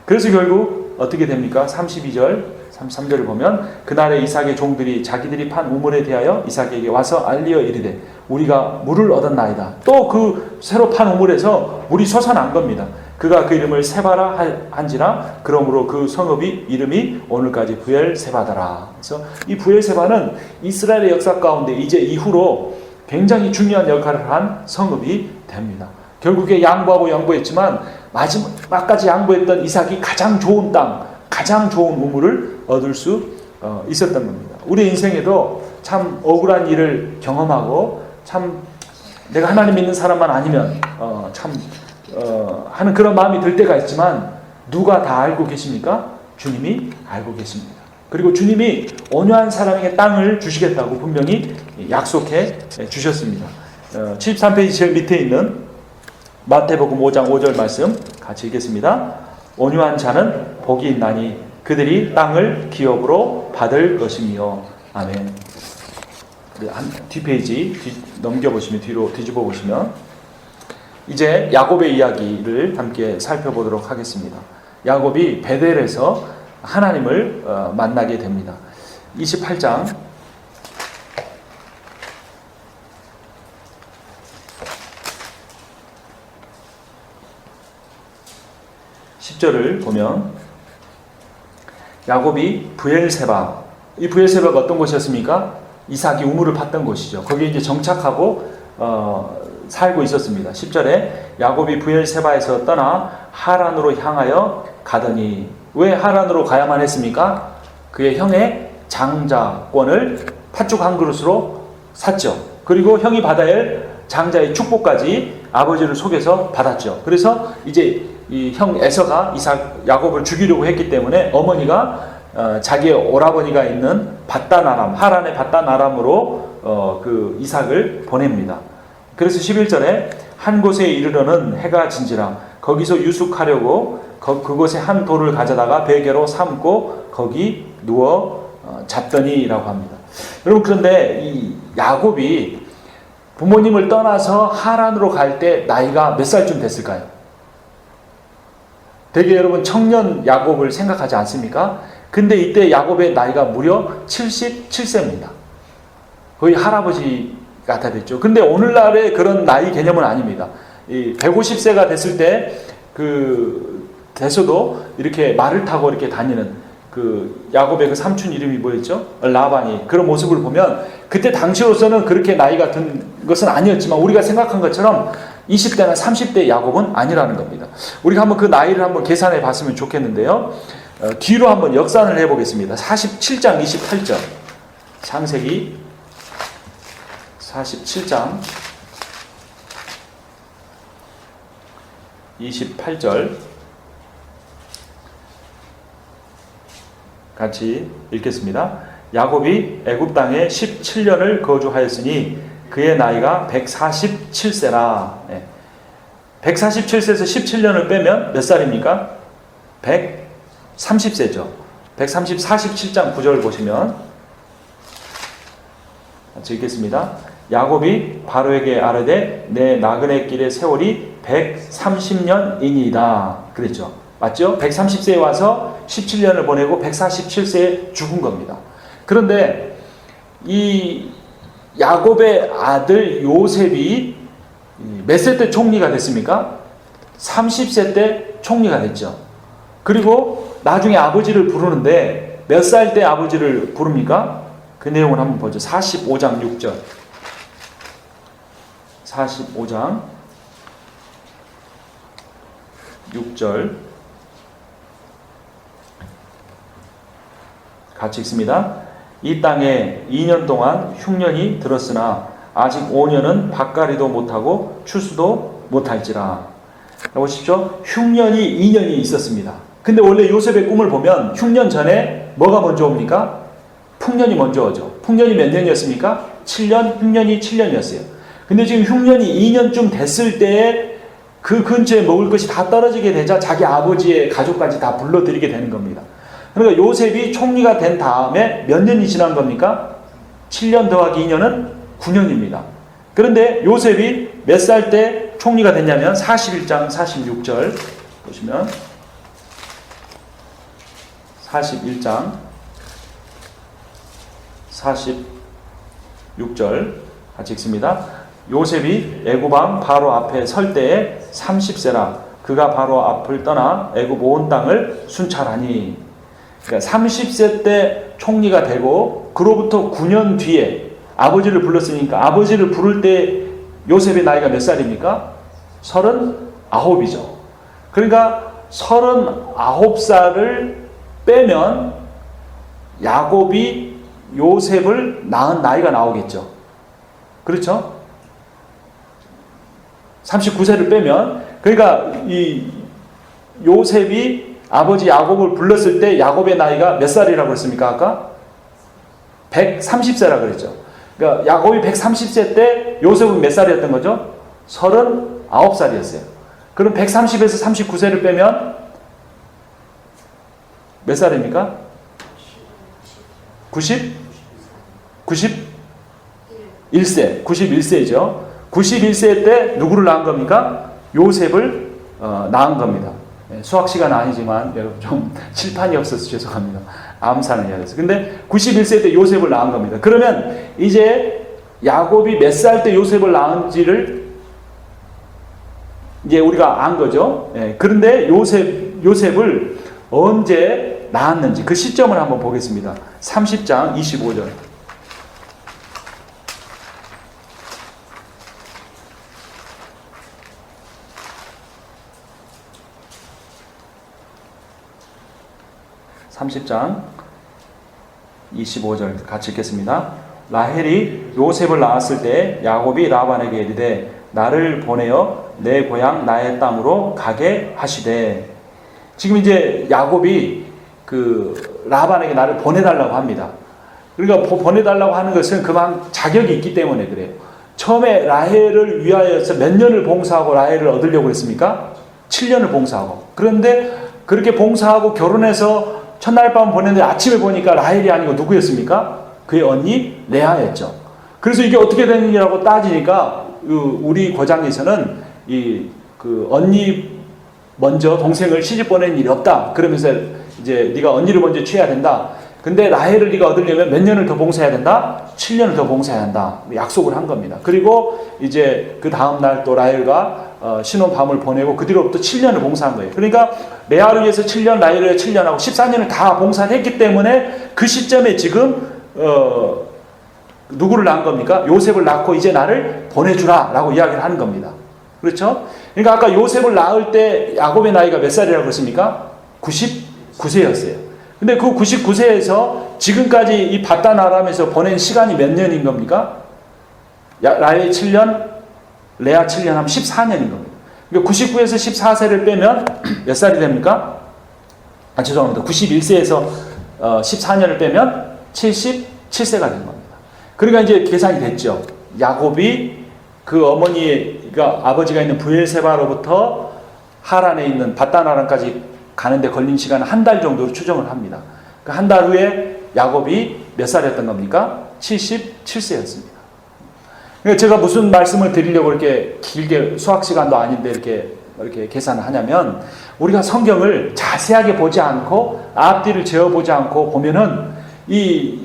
A: 그래서 결국 어떻게 됩니까? 32절, 33절을 보면 그날에 이삭의 종들이 자기들이 판 우물에 대하여 이삭에게 와서 알리어 이르되 우리가 물을 얻었나이다. 또 그 새로 판 우물에서 물이 솟아난 겁니다. 그가 그 이름을 세바라 한지라. 그러므로 그 성읍이 이름이 오늘까지 부엘세바더라. 그래서 이 부엘세바는 이스라엘의 역사 가운데 이제 이후로 굉장히 중요한 역할을 한 성읍이 됩니다. 결국에 양보하고 양보했지만 마지막까지 양보했던 이삭이 가장 좋은 땅, 가장 좋은 우물을 얻을 수 있었던 겁니다. 우리 인생에도 참 억울한 일을 경험하고 참 내가 하나님 믿는 사람만 아니면 하는 그런 마음이 들 때가 있지만 누가 다 알고 계십니까? 주님이 알고 계십니다. 그리고 주님이 온유한 사람에게 땅을 주시겠다고 분명히 약속해 주셨습니다. 73페이지 제일 밑에 있는 마태복음 5장 5절 말씀 같이 읽겠습니다. 온유한 자는 복이 있나니 그들이 땅을 기업으로 받을 것이며. 아멘. 뒷페이지 넘겨보시면 뒤로 뒤집어 보시면 이제 야곱의 이야기를 함께 살펴보도록 하겠습니다. 야곱이 베델에서 하나님을 만나게 됩니다. 28장 10절을 보면 야곱이 부엘세바, 이 부엘세바가 어떤 곳이었습니까? 이삭이 우물을 팠던 곳이죠. 거기에 이제 정착하고 살고 있었습니다. 10절에 야곱이 부엘세바에서 떠나 하란으로 향하여 가더니, 왜 하란으로 가야만 했습니까? 그의 형의 장자권을 팥죽 한 그릇으로 샀죠. 그리고 형이 받아야 할 장자의 축복까지 아버지를 속여서 받았죠. 그래서 이제 이 형 에서가 야곱을 죽이려고 했기 때문에 어머니가 자기의 오라버니가 있는 밧단 아람, 하란의 밧단 아람으로 그 이삭을 보냅니다. 그래서 11절에 한 곳에 이르러는 해가 진지라 거기서 유숙하려고 그곳에 한 돌을 가져다가 베개로 삼고 거기 누워 잤더니라고 합니다. 여러분, 그런데 이 야곱이 부모님을 떠나서 하란으로 갈 때 나이가 몇 살쯤 됐을까요? 되게 여러분 청년 야곱을 생각하지 않습니까? 근데 이때 야곱의 나이가 무려 77세입니다. 거의 할아버지가 다 됐죠. 근데 오늘날의 그런 나이 개념은 아닙니다. 150세가 됐을 때 돼서도 이렇게 말을 타고 이렇게 다니는 야곱의 그 삼촌 이름이 뭐였죠? 라반이. 그런 모습을 보면 그때 당시로서는 그렇게 나이가 든 것은 아니었지만 우리가 생각한 것처럼 20대나 30대 야곱은 아니라는 겁니다. 우리가 한번 그 나이를 한번 계산해 봤으면 좋겠는데요. 뒤로 한번 역산을 해보겠습니다. 47장 28절. 창세기 47장 28절 같이 읽겠습니다. 야곱이 애굽 땅에 17년을 거주하였으니 그의 나이가 147세라. 147세에서 17년을 빼면 몇 살입니까? 130세죠. 47장 9절 보시면 같이 읽겠습니다. 야곱이 바로에게 아뢰되 내 나그네 길의 세월이 130년이니이다. 그랬죠. 맞죠? 130세에 와서 17년을 보내고 147세에 죽은 겁니다. 그런데 이 야곱의 아들 요셉이 몇 세 때 총리가 됐습니까? 30세 때 총리가 됐죠. 그리고 나중에 아버지를 부르는데 몇 살 때 아버지를 부릅니까? 그 내용을 한번 보죠. 45장 6절. 45장 6절 같이 읽습니다. 이 땅에 2년 동안 흉년이 들었으나 아직 5년은 밭갈이도 못하고 추수도 못할지라. 보십시오. 흉년이 2년이 있었습니다. 근데 원래 요셉의 꿈을 보면 흉년 전에 뭐가 먼저 옵니까? 풍년이 먼저 오죠. 풍년이 몇 년이었습니까? 7년, 흉년이 7년이었어요. 근데 지금 흉년이 2년쯤 됐을 때에 그 근처에 먹을 것이 다 떨어지게 되자 자기 아버지의 가족까지 다 불러들이게 되는 겁니다. 그러니까 요셉이 총리가 된 다음에 몇 년이 지난 겁니까? 7년 더하기 2년은 9년입니다. 그런데 요셉이 몇 살 때 총리가 됐냐면 41장 46절 보시면 41장 46절 같이 읽습니다. 요셉이 애굽 왕 바로 앞에 설 때에 30세라 그가 바로 앞을 떠나 애굽 온 땅을 순찰하니. 그러니까 30세 때 총리가 되고 그로부터 9년 뒤에 아버지를 불렀으니까 아버지를 부를 때 요셉의 나이가 몇 살입니까? 39이죠. 그러니까 39살을 빼면 야곱이 요셉을 낳은 나이가 나오겠죠. 그렇죠? 39세를 빼면, 그러니까 이 요셉이 아버지 야곱을 불렀을 때 야곱의 나이가 몇 살이라고 했습니까? 아까 130세라고 그랬죠. 그러니까 야곱이 130세 때 요셉은 몇 살이었던 거죠? 39살이었어요. 그럼 130에서 39세를 빼면 몇 살입니까? 91세. 91세죠. 91세 때 누구를 낳은 겁니까? 요셉을 낳은 겁니다. 수학 시간 아니지만 여러분 좀 칠판이 없어서 죄송합니다. 암산을 해야 돼서. 근데 91세 때 요셉을 낳은 겁니다. 그러면 이제 야곱이 몇 살 때 요셉을 낳은지를 이제 우리가 안 거죠. 그런데 요셉을 언제 낳았는지 그 시점을 한번 보겠습니다. 30장 25절. (30장) 25절 같이 읽겠습니다. 라헬이 요셉을 낳았을 때 야곱이 라반에게 이르되 나를 보내어 내 고향 나의 땅으로 가게 하시되. 지금 이제 야곱이 그 라반에게 나를 보내달라고 합니다. 그러니까 보내달라고 하는 것은 그만 자격이 있기 때문에 그래요. 처음에 라헬을 위하여서 몇 년을 봉사하고 라헬을 얻으려고 했습니까? 7년을 봉사하고. 그런데 그렇게 봉사하고 결혼해서 첫날 밤 보냈는데 아침에 보니까 라헬이 아니고 누구였습니까? 그의 언니 레아였죠. 그래서 이게 어떻게 되느냐고 따지니까 우리 고장에서는 그 언니 먼저 동생을 시집 보낸 일이 없다. 그러면서 이제 네가 언니를 먼저 취해야 된다. 근데 라헬을 네가 얻으려면 몇 년을 더 봉사해야 된다? 7년을 더 봉사해야 한다. 약속을 한 겁니다. 그리고 이제 그 다음날 또 라헬과 신혼밤을 보내고 그 뒤로부터 7년을 봉사한 거예요. 그러니까 레아를 위해서 7년, 라헬을 위해서 7년하고 14년을 다 봉사를 했기 때문에 그 시점에 지금 누구를 낳은 겁니까? 요셉을 낳고 이제 나를 보내주라 라고 이야기를 하는 겁니다. 그렇죠? 그러니까 아까 요셉을 낳을 때 야곱의 나이가 몇 살이라고 그랬습니까? 99세였어요. 근데 그 99세에서 지금까지 이 바단 아람에서 보낸 시간이 몇 년인 겁니까? 라헬 7년, 레아 7년 하면 14년인 겁니다. 그러니까 99에서 14세를 빼면 몇 살이 됩니까? 죄송합니다. 91세에서 14년을 빼면 77세가 된 겁니다. 그러니까 이제 계산이 됐죠. 야곱이 그 어머니가 아버지가 있는 브엘세바로부터 하란에 있는 바단 아람까지 가는데 걸린 시간은 한 달 정도로 추정을 합니다. 그 한 달 후에 야곱이 몇 살이었던 겁니까? 77세였습니다. 그러니까 제가 무슨 말씀을 드리려고 이렇게 길게 수학 시간도 아닌데 이렇게 계산을 하냐면 우리가 성경을 자세하게 보지 않고 앞뒤를 재어보지 않고 보면은 이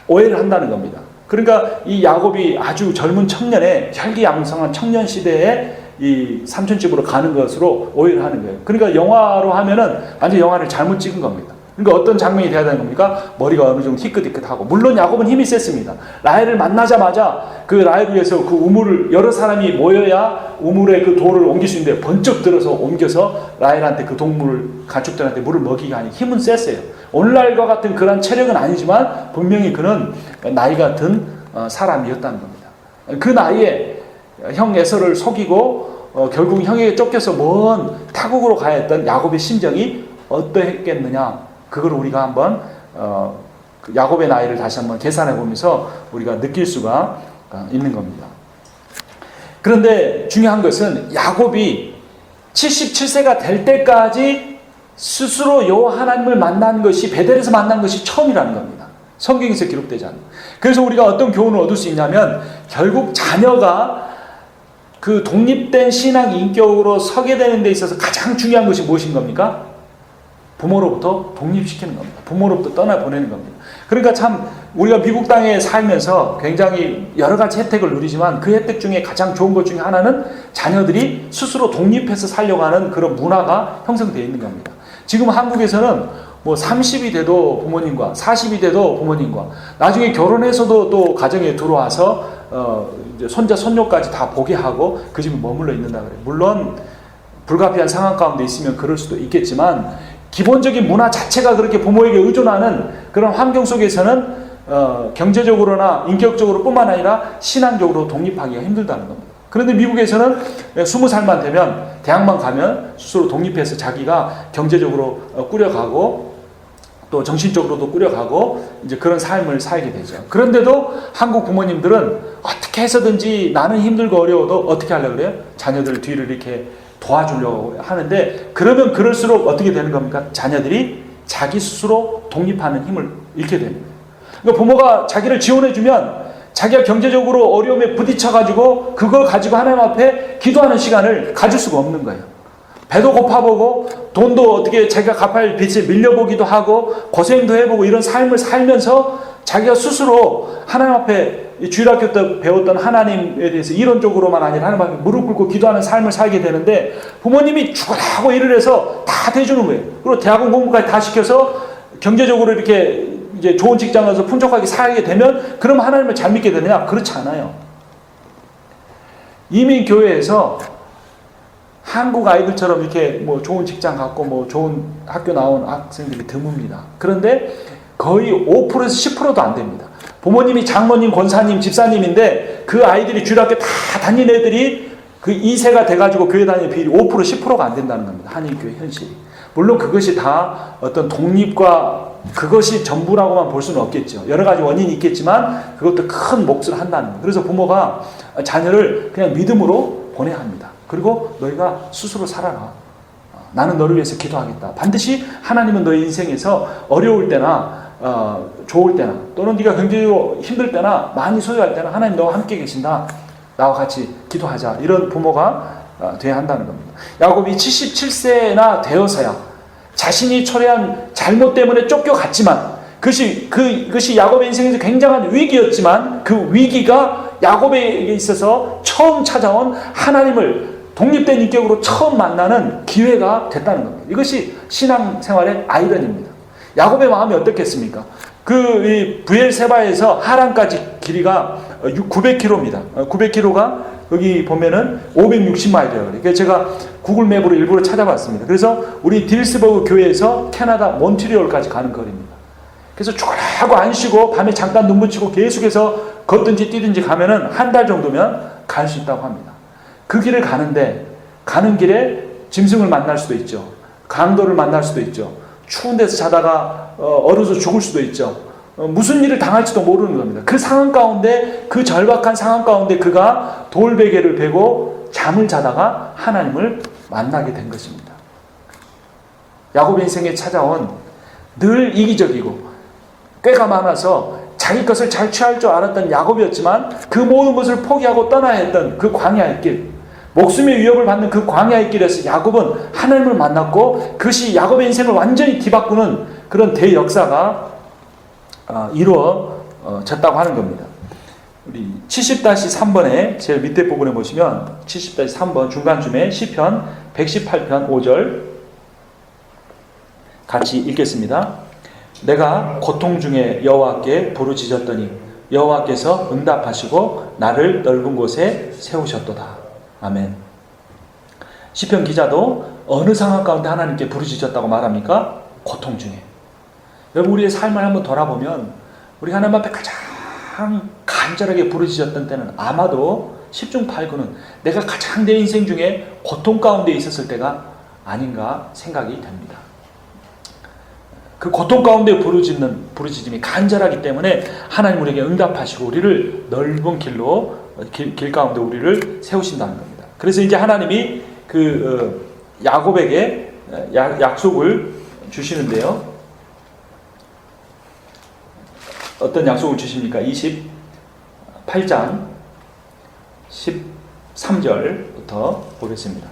A: 오해를 한다는 겁니다. 그러니까 이 야곱이 아주 젊은 청년에 혈기양성한 청년 시대에 이 삼촌집으로 가는 것으로 오해를 하는 거예요. 그러니까 영화로 하면은 완전 영화를 잘못 찍은 겁니다. 그러니까 어떤 장면이 돼야 되는 겁니까? 머리가 어느 정도 희끗희끗하고. 물론 야곱은 힘이 셌습니다. 라헬을 만나자마자 그 라헬을 위해서 그 우물을 여러 사람이 모여야 우물에 그 돌을 옮길 수 있는데 번쩍 들어서 옮겨서 라헬한테 그 동물 가축들한테 물을 먹이게 하니 힘은 셌어요. 오늘날과 같은 그런 체력은 아니지만 분명히 그는 나이가 든 사람이었다는 겁니다. 그 나이에 형 에서를 속이고 결국 형에게 쫓겨서 먼 타국으로 가야 했던 야곱의 심정이 어떠했겠느냐. 그걸 우리가 한번 야곱의 나이를 다시 한번 계산해 보면서 우리가 느낄 수가 있는 겁니다. 그런데 중요한 것은 야곱이 77세가 될 때까지 스스로 여호와 하나님을 만난 것이, 베델에서 만난 것이 처음이라는 겁니다. 성경에서 기록되지 않는. 그래서 우리가 어떤 교훈을 얻을 수 있냐면, 결국 자녀가 그 독립된 신앙 인격으로 서게 되는 데 있어서 가장 중요한 것이 무엇인 겁니까? 부모로부터 독립시키는 겁니다. 부모로부터 떠나보내는 겁니다. 그러니까 참 우리가 미국 땅에 살면서 굉장히 여러 가지 혜택을 누리지만, 그 혜택 중에 가장 좋은 것 중에 하나는 자녀들이 스스로 독립해서 살려고 하는 그런 문화가 형성되어 있는 겁니다. 지금 한국에서는 뭐 30이 돼도 부모님과, 40이 돼도 부모님과, 나중에 결혼해서도 또 가정에 들어와서 이제 손자 손녀까지 다 보게 하고 그 집에 머물러 있는다 그래요. 물론 불가피한 상황 가운데 있으면 그럴 수도 있겠지만, 기본적인 문화 자체가 그렇게 부모에게 의존하는 그런 환경 속에서는 경제적으로나 인격적으로 뿐만 아니라 신앙적으로 독립하기가 힘들다는 겁니다. 그런데 미국에서는 20살만 되면, 대학만 가면 스스로 독립해서 자기가 경제적으로 꾸려가고 또 정신적으로도 꾸려가고 이제 그런 삶을 살게 되죠. 그런데도 한국 부모님들은 어떻게 해서든지 나는 힘들고 어려워도 어떻게 하려고 그래요? 자녀들 뒤를 이렇게 도와주려고 하는데, 그러면 그럴수록 어떻게 되는 겁니까? 자녀들이 자기 스스로 독립하는 힘을 잃게 됩니다. 그러니까 부모가 자기를 지원해주면 자기가 경제적으로 어려움에 부딪혀가지고 그걸 가지고 하나님 앞에 기도하는 시간을 가질 수가 없는 거예요. 배도 고파보고 돈도 어떻게 자기가 갚아야 빚을 밀려보기도 하고 고생도 해보고 이런 삶을 살면서 자기가 스스로 하나님 앞에 주일학교 때 배웠던 하나님에 대해서 이론적으로만 아니라 하나님 앞에 무릎 꿇고 기도하는 삶을 살게 되는데, 부모님이 죽으라고 일을 해서 다 대주는 거예요. 그리고 대학원 공부까지 다 시켜서 경제적으로 이렇게 이제 좋은 직장 가서 풍족하게 살게 되면, 그럼 하나님을 잘 믿게 되느냐? 그렇지 않아요. 이미 교회에서 한국 아이들처럼 이렇게 뭐 좋은 직장 갖고 뭐 좋은 학교 나온 학생들이 드뭅니다. 그런데 거의 5%에서 10%도 안 됩니다. 부모님이 장로님, 권사님, 집사님인데 그 아이들이 주일학교 다 다닌 애들이 그 2세가 돼가지고 교회 다니는 비율이 5%, 10%가 안 된다는 겁니다. 한인교회 현실이. 물론 그것이 다 어떤 독립과 그것이 전부라고만 볼 수는 없겠죠. 여러 가지 원인이 있겠지만 그것도 큰 몫을 한다는 거예요. 그래서 부모가 자녀를 그냥 믿음으로 보내야 합니다. 그리고 너희가 스스로 살아라. 나는 너를 위해서 기도하겠다. 반드시 하나님은 너의 인생에서 어려울 때나 좋을 때나 또는 네가 경제적으로 힘들 때나 많이 소유할 때나 하나님 너와 함께 계신다. 나와 같이 기도하자. 이런 부모가 돼야 한다는 겁니다. 야곱이 77세나 되어서야 자신이 초래한 잘못 때문에 쫓겨갔지만, 그것이 야곱의 인생에서 굉장한 위기였지만, 그 위기가 야곱에게 있어서 처음 찾아온 하나님을 독립된 인격으로 처음 만나는 기회가 됐다는 겁니다. 이것이 신앙생활의 아이러니입니다. 야곱의 마음이 어떻겠습니까? 그 브엘세바에서 하란까지 길이가 900km입니다. 900km가 여기 보면은 560마일이라고 그래요. 그래서 제가 구글 맵으로 일부러 찾아봤습니다. 그래서 우리 딜스버그 교회에서 캐나다 몬트리올까지 가는 거리입니다. 그래서 죽으라고 안 쉬고 밤에 잠깐 눈 붙이고 계속해서 걷든지 뛰든지 가면은 한 달 정도면 갈 수 있다고 합니다. 그 길을 가는데, 가는 길에 짐승을 만날 수도 있죠. 강도를 만날 수도 있죠. 추운 데서 자다가 얼어서 죽을 수도 있죠. 무슨 일을 당할지도 모르는 겁니다. 그 상황 가운데, 그 절박한 상황 가운데 그가 돌베개를 베고 잠을 자다가 하나님을 만나게 된 것입니다. 야곱의 인생에 찾아온 늘 이기적이고 꾀가 많아서 자기 것을 잘 취할 줄 알았던 야곱이었지만, 그 모든 것을 포기하고 떠나야 했던 그 광야의 길, 목숨의 위협을 받는 그 광야의 길에서 야곱은 하나님을 만났고, 그것이 야곱의 인생을 완전히 뒤바꾸는 그런 대역사가 이루어졌다고 하는 겁니다. 우리 70-3번에 제일 밑에 부분에 보시면 70-3번 중간쯤에 시편 118편 5절 같이 읽겠습니다. 내가 고통 중에 여호와께 부르짖었더니 여호와께서 응답하시고 나를 넓은 곳에 세우셨도다. 아멘. 시편 기자도 어느 상황 가운데 하나님께 부르짖었다고 말합니까? 고통 중에. 여러분, 우리의 삶을 한번 돌아보면 우리 하나님 앞에 가장 간절하게 부르짖었던 때는 아마도 10중 8구는 내가 가장 내 인생 중에 고통 가운데 있었을 때가 아닌가 생각이 됩니다. 그 고통 가운데 부르짖음이 간절하기 때문에 하나님 우리에게 응답하시고 우리를 넓은 길로 길 가운데 우리를 세우신다는 겁니다. 그래서 이제 하나님이 그 야곱에게 약속을 주시는데요. 어떤 약속을 주십니까? 28장 13절부터 보겠습니다.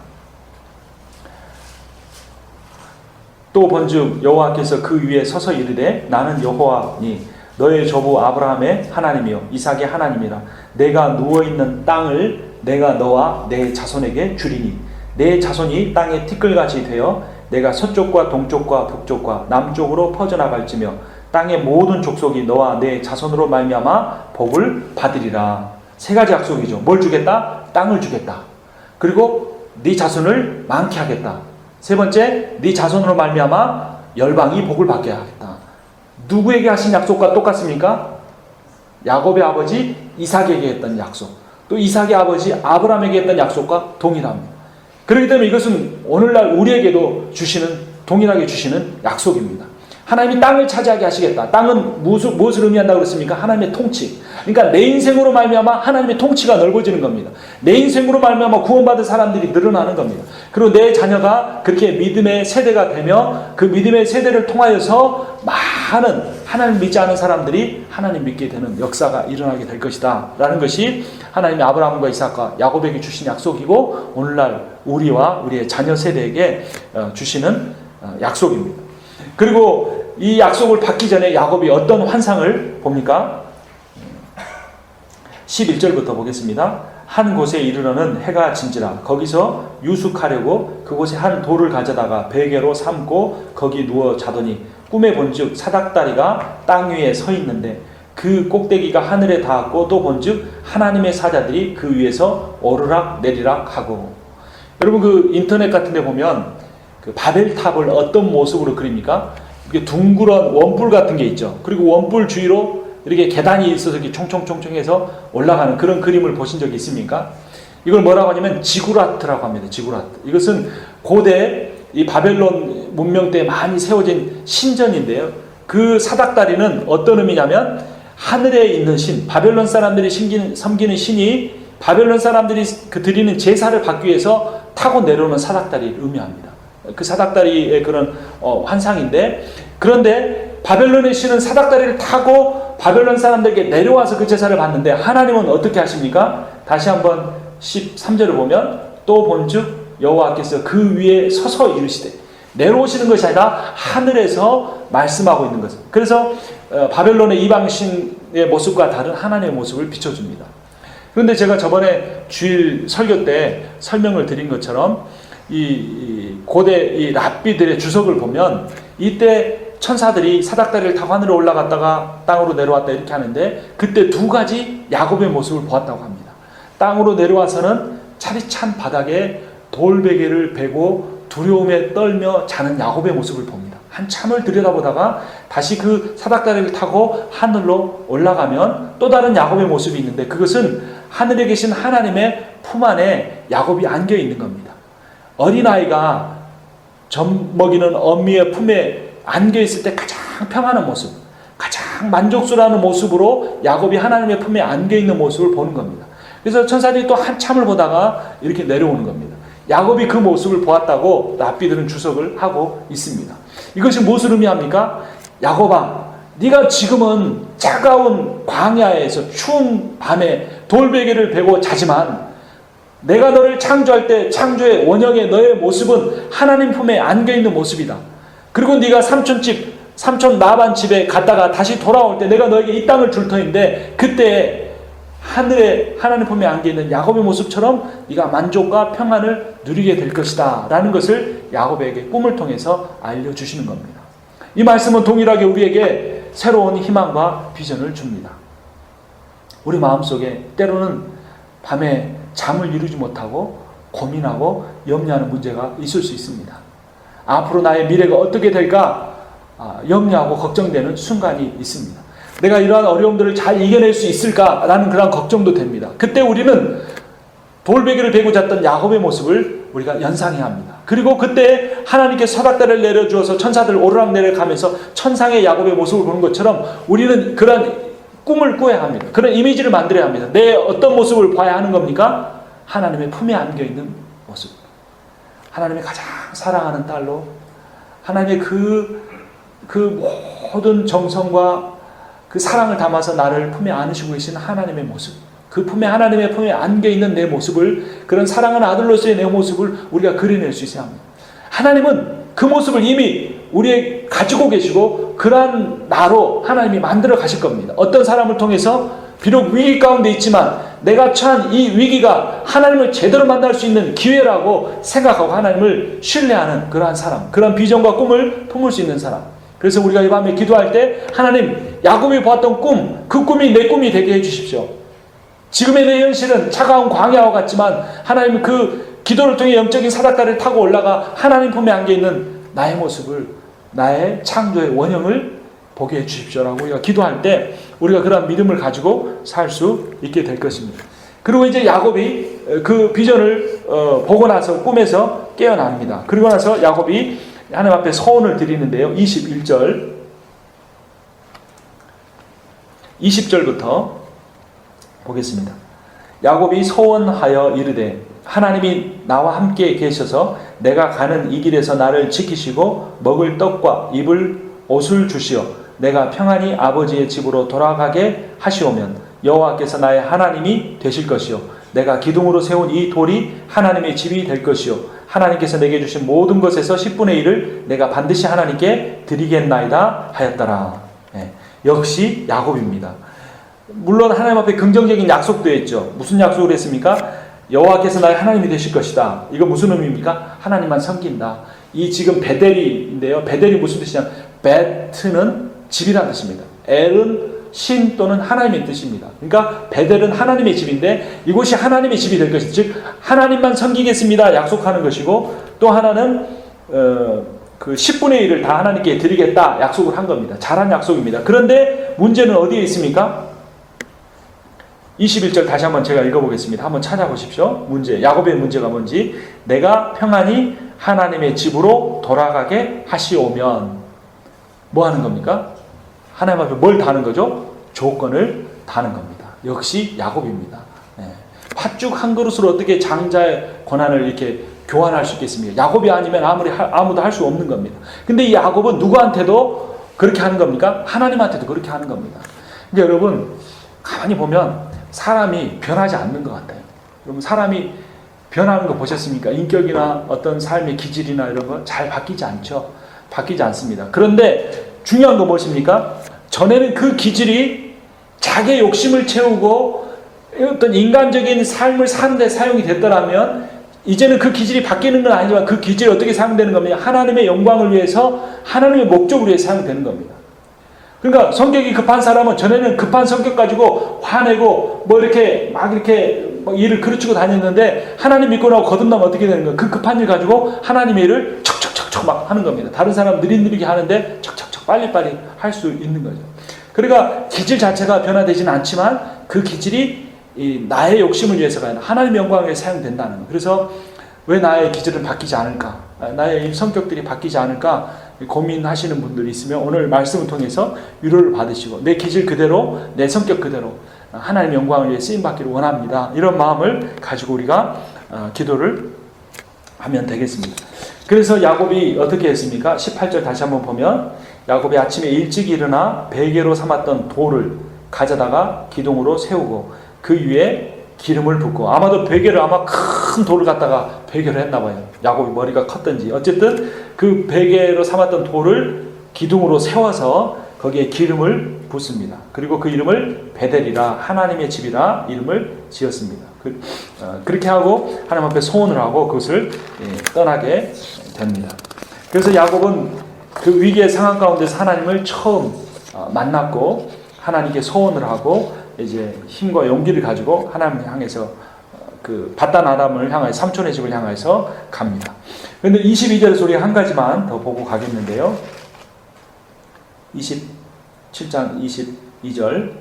A: 또 번즉 여호와께서 그 위에 서서 이르되 나는 여호와니 너의 조부 아브라함의 하나님이요 이삭의 하나님이라. 내가 누워있는 땅을 내가 너와 내 자손에게 주리니 내 자손이 땅의 티끌같이 되어 내가 서쪽과 동쪽과 북쪽과 남쪽으로 퍼져나갈지며 땅의 모든 족속이 너와 내 자손으로 말미암아 복을 받으리라. 세 가지 약속이죠. 뭘 주겠다? 땅을 주겠다. 그리고 네 자손을 많게 하겠다. 세 번째, 네 자손으로 말미암아 열방이 복을 받게 하겠다. 누구에게 하신 약속과 똑같습니까? 야곱의 아버지 이삭에게 했던 약속, 또 이삭의 아버지 아브라함에게 했던 약속과 동일합니다. 그렇기 때문에 이것은 오늘날 우리에게도 동일하게 주시는 약속입니다. 하나님이 땅을 차지하게 하시겠다. 땅은 무엇을 의미한다고 그랬습니까? 하나님의 통치. 그러니까 내 인생으로 말미암아 하나님의 통치가 넓어지는 겁니다. 내 인생으로 말미암아 구원받은 사람들이 늘어나는 겁니다. 그리고 내 자녀가 그렇게 믿음의 세대가 되며 그 믿음의 세대를 통하여서 많은 하나님 믿지 않은 사람들이 하나님 믿게 되는 역사가 일어나게 될 것이다 라는 것이 하나님이 아브라함과 이삭과 야곱에게 주신 약속이고 오늘날 우리와 우리의 자녀 세대에게 주시는 약속입니다. 그리고 이 약속을 받기 전에 야곱이 어떤 환상을 봅니까? 11절부터 보겠습니다. 한 곳에 이르러는 해가 진지라. 거기서 유숙하려고 그곳에 한 돌을 가져다가 베개로 삼고 거기 누워 자더니 꿈에 본즉 사닥다리가 땅 위에 서 있는데 그 꼭대기가 하늘에 닿았고 또 본즉 하나님의 사자들이 그 위에서 오르락 내리락 하고. 여러분 그 인터넷 같은 데 보면 그 바벨탑을 어떤 모습으로 그립니까? 이게 둥그런 원뿔 같은 게 있죠. 그리고 원뿔 주위로 이렇게 계단이 있어서 이렇게 총총총총해서 올라가는 그런 그림을 보신 적이 있습니까? 이걸 뭐라고 하냐면 지구라트라고 합니다. 지구라트. 이것은 고대 이 바벨론 문명 때 많이 세워진 신전인데요. 그 사닥다리는 어떤 의미냐면 하늘에 있는 신, 바벨론 사람들이 섬기는 신이 바벨론 사람들이 드리는 제사를 받기 위해서 타고 내려오는 사닥다리를 의미합니다. 그 사닥다리의 그런 환상인데, 그런데 바벨론의 신은 사닥다리를 타고 바벨론 사람들에게 내려와서 그 제사를 받는데 하나님은 어떻게 하십니까? 다시 한번 13절을 보면 또 본즉 여호와께서 그 위에 서서 이르시되, 내려오시는 것이 아니라 하늘에서 말씀하고 있는 것입니다. 그래서 바벨론의 이방신의 모습과 다른 하나님의 모습을 비춰줍니다. 그런데 제가 저번에 주일 설교 때 설명을 드린 것처럼 이 고대 이 랍비들의 주석을 보면 이때 천사들이 사닥다리를 타고 하늘에 올라갔다가 땅으로 내려왔다 이렇게 하는데, 그때 두 가지 야곱의 모습을 보았다고 합니다. 땅으로 내려와서는 차디찬 바닥에 돌베개를 베고 두려움에 떨며 자는 야곱의 모습을 봅니다. 한참을 들여다보다가 다시 그 사닥다리를 타고 하늘로 올라가면 또 다른 야곱의 모습이 있는데, 그것은 하늘에 계신 하나님의 품 안에 야곱이 안겨 있는 겁니다. 어린아이가 젖 먹이는 어미의 품에 안겨 있을 때 가장 평안한 모습, 가장 만족스러워하는 모습으로 야곱이 하나님의 품에 안겨 있는 모습을 보는 겁니다. 그래서 천사들이 또 한참을 보다가 이렇게 내려오는 겁니다. 야곱이 그 모습을 보았다고 랍비들은 주석을 하고 있습니다. 이것이 무엇을 의미합니까? 야곱아, 네가 지금은 차가운 광야에서 추운 밤에 돌베개를 베고 자지만 내가 너를 창조할 때 창조의 원형의 너의 모습은 하나님 품에 안겨있는 모습이다. 그리고 네가 삼촌 라반 집에 갔다가 다시 돌아올 때 내가 너에게 이 땅을 줄 터인데, 그때 하늘에 하나님 품에 안겨있는 야곱의 모습처럼 네가 만족과 평안을 누리게 될 것이다 라는 것을 야곱에게 꿈을 통해서 알려주시는 겁니다. 이 말씀은 동일하게 우리에게 새로운 희망과 비전을 줍니다. 우리 마음속에 때로는 밤에 잠을 이루지 못하고 고민하고 염려하는 문제가 있을 수 있습니다. 앞으로 나의 미래가 어떻게 될까 염려하고 걱정되는 순간이 있습니다. 내가 이러한 어려움들을 잘 이겨낼 수 있을까라는 그런 걱정도 됩니다. 그때 우리는 돌베개를 베고 잤던 야곱의 모습을 우리가 연상해야 합니다. 그리고 그때 하나님께 서닥다리를 내려주어서 천사들 오르락 내려가면서 천상의 야곱의 모습을 보는 것처럼 우리는 그런 꿈을 꾸어야 합니다. 그런 이미지를 만들어야 합니다. 내 어떤 모습을 봐야 하는 겁니까? 하나님의 품에 안겨있는 모습. 하나님의 가장 사랑하는 딸로 하나님의 그 모든 정성과 그 사랑을 담아서 나를 품에 안으시고 계신 하나님의 모습, 그 품에 하나님의 품에 안겨있는 내 모습을, 그런 사랑하는 아들로서의 내 모습을 우리가 그려낼 수 있어야 합니다. 하나님은 그 모습을 이미 우리에 가지고 계시고 그러한 나로 하나님이 만들어 가실 겁니다. 어떤 사람을 통해서 비록 위기 가운데 있지만 내가 처한 이 위기가 하나님을 제대로 만날 수 있는 기회라고 생각하고 하나님을 신뢰하는 그러한 사람, 그런 비전과 꿈을 품을 수 있는 사람. 그래서 우리가 이 밤에 기도할 때 하나님, 야곱이 보았던 꿈, 그 꿈이 내 꿈이 되게 해주십시오. 지금의 내 현실은 차가운 광야와 같지만 하나님 그 기도를 통해 영적인 사닥다리를 타고 올라가 하나님 품에 안겨있는 나의 모습을, 나의 창조의 원형을 보게 해주십시오라고 우리가 기도할 때 우리가 그런 믿음을 가지고 살 수 있게 될 것입니다. 그리고 이제 야곱이 그 비전을 보고 나서 꿈에서 깨어납니다. 그리고 나서 야곱이 하나님 앞에 서원을 드리는데요. 21절 20절부터 보겠습니다. 야곱이 서원하여 이르되 하나님이 나와 함께 계셔서 내가 가는 이 길에서 나를 지키시고 먹을 떡과 입을 옷을 주시어 내가 평안히 아버지의 집으로 돌아가게 하시오면 여호와께서 나의 하나님이 되실 것이요 내가 기둥으로 세운 이 돌이 하나님의 집이 될 것이요 하나님께서 내게 주신 모든 것에서 10분의 1을 내가 반드시 하나님께 드리겠나이다 하였더라. 역시 야곱입니다. 물론 하나님 앞에 긍정적인 약속도 했죠. 무슨 약속을 했습니까? 여호와께서 나의 하나님이 되실 것이다. 이거 무슨 의미입니까? 하나님만 섬긴다. 이 지금 베델이인데요. 베델이 무슨 뜻이냐면 베트는 집이라는 뜻입니다. 엘은 신 또는 하나님의 뜻입니다. 그러니까 베델은 하나님의 집인데 이곳이 하나님의 집이 될 것이다. 즉 하나님만 섬기겠습니다 약속하는 것이고, 또 하나는 그 10분의 1을 다 하나님께 드리겠다 약속을 한 겁니다. 잘한 약속입니다. 그런데 문제는 어디에 있습니까? 21절 다시 한번 제가 읽어보겠습니다. 한번 찾아보십시오. 문제, 야곱의 문제가 뭔지. 내가 평안히 하나님의 집으로 돌아가게 하시오면 뭐 하는 겁니까? 하나님 앞에 뭘 다는 거죠? 조건을 다는 겁니다. 역시 야곱입니다. 팥죽 한 그릇으로 어떻게 장자의 권한을 이렇게 교환할 수 있겠습니까? 야곱이 아니면 아무도 할 수 없는 겁니다. 근데 이 야곱은 누구한테도 그렇게 하는 겁니까? 하나님한테도 그렇게 하는 겁니다. 그러니까 여러분 가만히 보면 사람이 변하지 않는 것 같아요. 여러분 사람이 변하는 거 보셨습니까? 인격이나 어떤 삶의 기질이나 이런 거 잘 바뀌지 않죠. 바뀌지 않습니다. 그런데 중요한 건 무엇입니까? 전에는 그 기질이 자기의 욕심을 채우고 어떤 인간적인 삶을 사는데 사용이 됐더라면 이제는 그 기질이 바뀌는 건 아니지만 그 기질이 어떻게 사용되는 겁니까? 하나님의 영광을 위해서 하나님의 목적을 위해 사용되는 겁니다. 그러니까 성격이 급한 사람은 전에는 급한 성격 가지고 화내고 뭐 이렇게 막 일을 그르치고 다녔는데 하나님 믿고 나고 거듭나면 어떻게 되는 거예요? 그 급한 일 가지고 하나님의 일을 척척척척 막 하는 겁니다. 다른 사람 느릿느리게 하는데 척척척 빨리빨리 할 수 있는 거죠. 그러니까 기질 자체가 변화되지는 않지만 그 기질이 나의 욕심을 위해서가 아니라 하나님의 영광을 위해 사용된다는 거예요. 그래서 왜 나의 기질은 바뀌지 않을까? 나의 성격들이 바뀌지 않을까? 고민하시는 분들이 있으면 오늘 말씀을 통해서 위로를 받으시고 내 기질 그대로, 내 성격 그대로 하나님의 영광을 위해 쓰임받기를 원합니다. 이런 마음을 가지고 우리가 기도를 하면 되겠습니다. 그래서 야곱이 어떻게 했습니까? 18절 다시 한번 보면 야곱이 아침에 일찍 일어나 베개로 삼았던 돌을 가져다가 기둥으로 세우고 그 위에 기름을 붓고, 아마도 베개를 큰 돌을 갖다가 베개를 했나 봐요. 야곱이 머리가 컸던지 어쨌든 그 베개로 삼았던 돌을 기둥으로 세워서 거기에 기름을 붓습니다. 그리고 그 이름을 베델이라 하나님의 집이라 이름을 지었습니다. 그렇게 하고 하나님 앞에 소원을 하고 그것을 떠나게 됩니다. 그래서 야곱은 그 위기의 상황 가운데서 하나님을 처음 만났고 하나님께 소원을 하고 이제 힘과 용기를 가지고 하나님을 향해서 그 바단 아람을 향하여 삼촌의 집을 향해서 갑니다. 그런데 22절에서 우리가 한 가지만 더 보고 가겠는데요. 27장 22절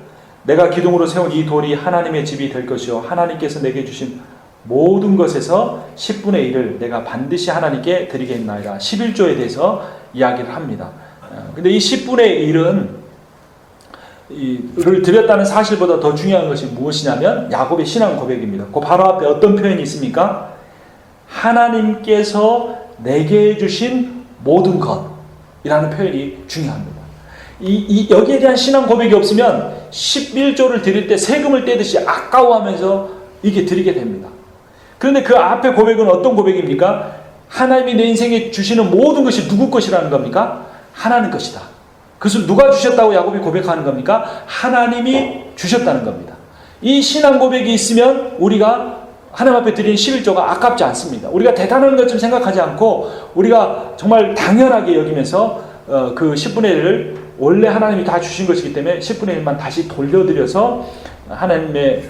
A: 내가 기둥으로 세운 이 돌이 하나님의 집이 될 것이요 하나님께서 내게 주신 모든 것에서 10분의 1을 내가 반드시 하나님께 드리겠나이다. 11조에 대해서 이야기를 합니다. 근데 이 10분의 1은 를 드렸다는 사실보다 더 중요한 것이 무엇이냐면 야곱의 신앙 고백입니다. 그 바로 앞에 어떤 표현이 있습니까? 하나님께서 내게 주신 모든 것이라는 표현이 중요합니다. 여기에 대한 신앙 고백이 없으면 11조를 드릴 때 세금을 떼듯이 아까워하면서 이게 드리게 됩니다. 그런데 그 앞에 고백은 어떤 고백입니까? 하나님이 내 인생에 주시는 모든 것이 누구 것이라는 겁니까? 하나님 것이다. 그것을 누가 주셨다고 야곱이 고백하는 겁니까? 하나님이 주셨다는 겁니다. 이 신앙 고백이 있으면 우리가 하나님 앞에 드리는 11조가 아깝지 않습니다. 우리가 대단한 것좀 생각하지 않고 우리가 정말 당연하게 여기면서 그 10분의 1을 원래 하나님이 다 주신 것이기 때문에 10분의 1만 다시 돌려드려서 하나님의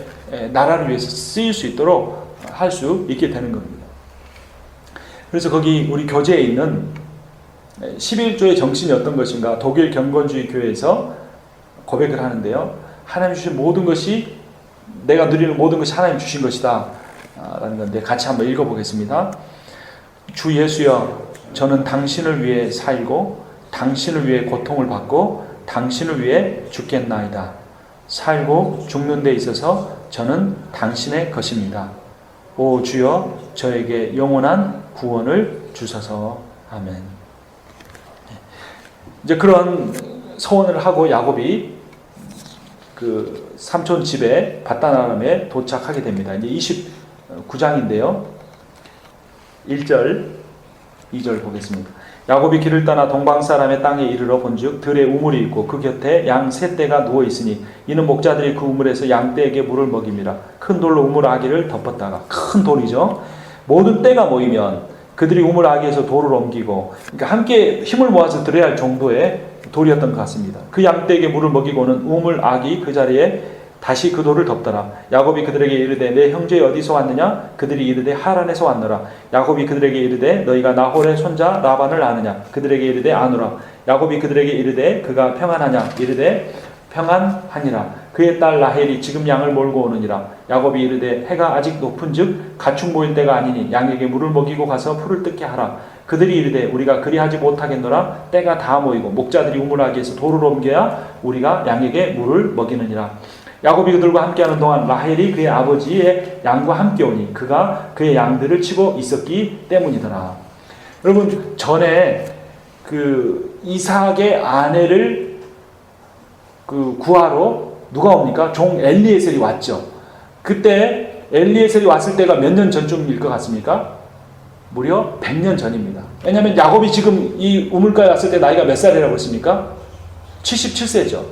A: 나라를 위해서 쓰일 수 있도록 할 수 있게 되는 겁니다. 그래서 거기 우리 교재에 있는 11조의 정신이 어떤 것인가 독일 경건주의 교회에서 고백을 하는데요. 하나님 주신 모든 것이 내가 누리는 모든 것이 하나님 주신 것이다 라는 건데 같이 한번 읽어보겠습니다. 주 예수여 저는 당신을 위해 살고 당신을 위해 고통을 받고 당신을 위해 죽겠나이다. 살고 죽는 데 있어서 저는 당신의 것입니다. 오 주여 저에게 영원한 구원을 주소서. 아멘. 이제 그런 서원을 하고 야곱이 그 삼촌 집에 바다나람에 도착하게 됩니다. 이제 29장인데요. 1절, 2절 보겠습니다. 야곱이 길을 떠나 동방 사람의 땅에 이르러 본즉 들에 우물이 있고 그 곁에 양 세 떼가 누워 있으니 이는 목자들이 그 우물에서 양 떼에게 물을 먹임이라. 큰 돌로 우물 아기를 덮었다가 큰 돌이죠. 모든 떼가 모이면 그들이 우물 아기에서 돌을 옮기고 그러니까 함께 힘을 모아서 들어야 할 정도의 돌이었던 것 같습니다. 그 양 떼에게 물을 먹이고는 우물 아기 그 자리에 다시 그 돌을 덮더라. 야곱이 그들에게 이르되 내 형제 어디서 왔느냐? 그들이 이르되 하란에서 왔노라. 야곱이 그들에게 이르되 너희가 나홀의 손자 라반을 아느냐? 그들에게 이르되 아노라. 야곱이 그들에게 이르되 그가 평안하냐? 이르되 평안하니라. 그의 딸 라헬이 지금 양을 몰고 오느니라. 야곱이 이르되 해가 아직 높은즉 가축 모일 때가 아니니 양에게 물을 먹이고 가서 풀을 뜯게 하라. 그들이 이르되 우리가 그리하지 못하겠노라. 때가 다 모이고 목자들이 우물아기에서 돌을 옮겨야 우리가 양에게 물을 먹이느니라. 야곱이 그들과 함께하는 동안 라헬이 그의 아버지의 양과 함께 오니 그가 그의 양들을 치고 있었기 때문이더라. 여러분 전에 그 이삭의 아내를 그 구하러 누가 옵니까? 종 엘리에셀이 왔죠. 그때 엘리에셀이 왔을 때가 몇 년 전쯤일 것 같습니까? 무려 100년 전입니다. 왜냐하면 야곱이 지금 이 우물가에 왔을 때 나이가 몇 살이라고 했습니까? 77세죠.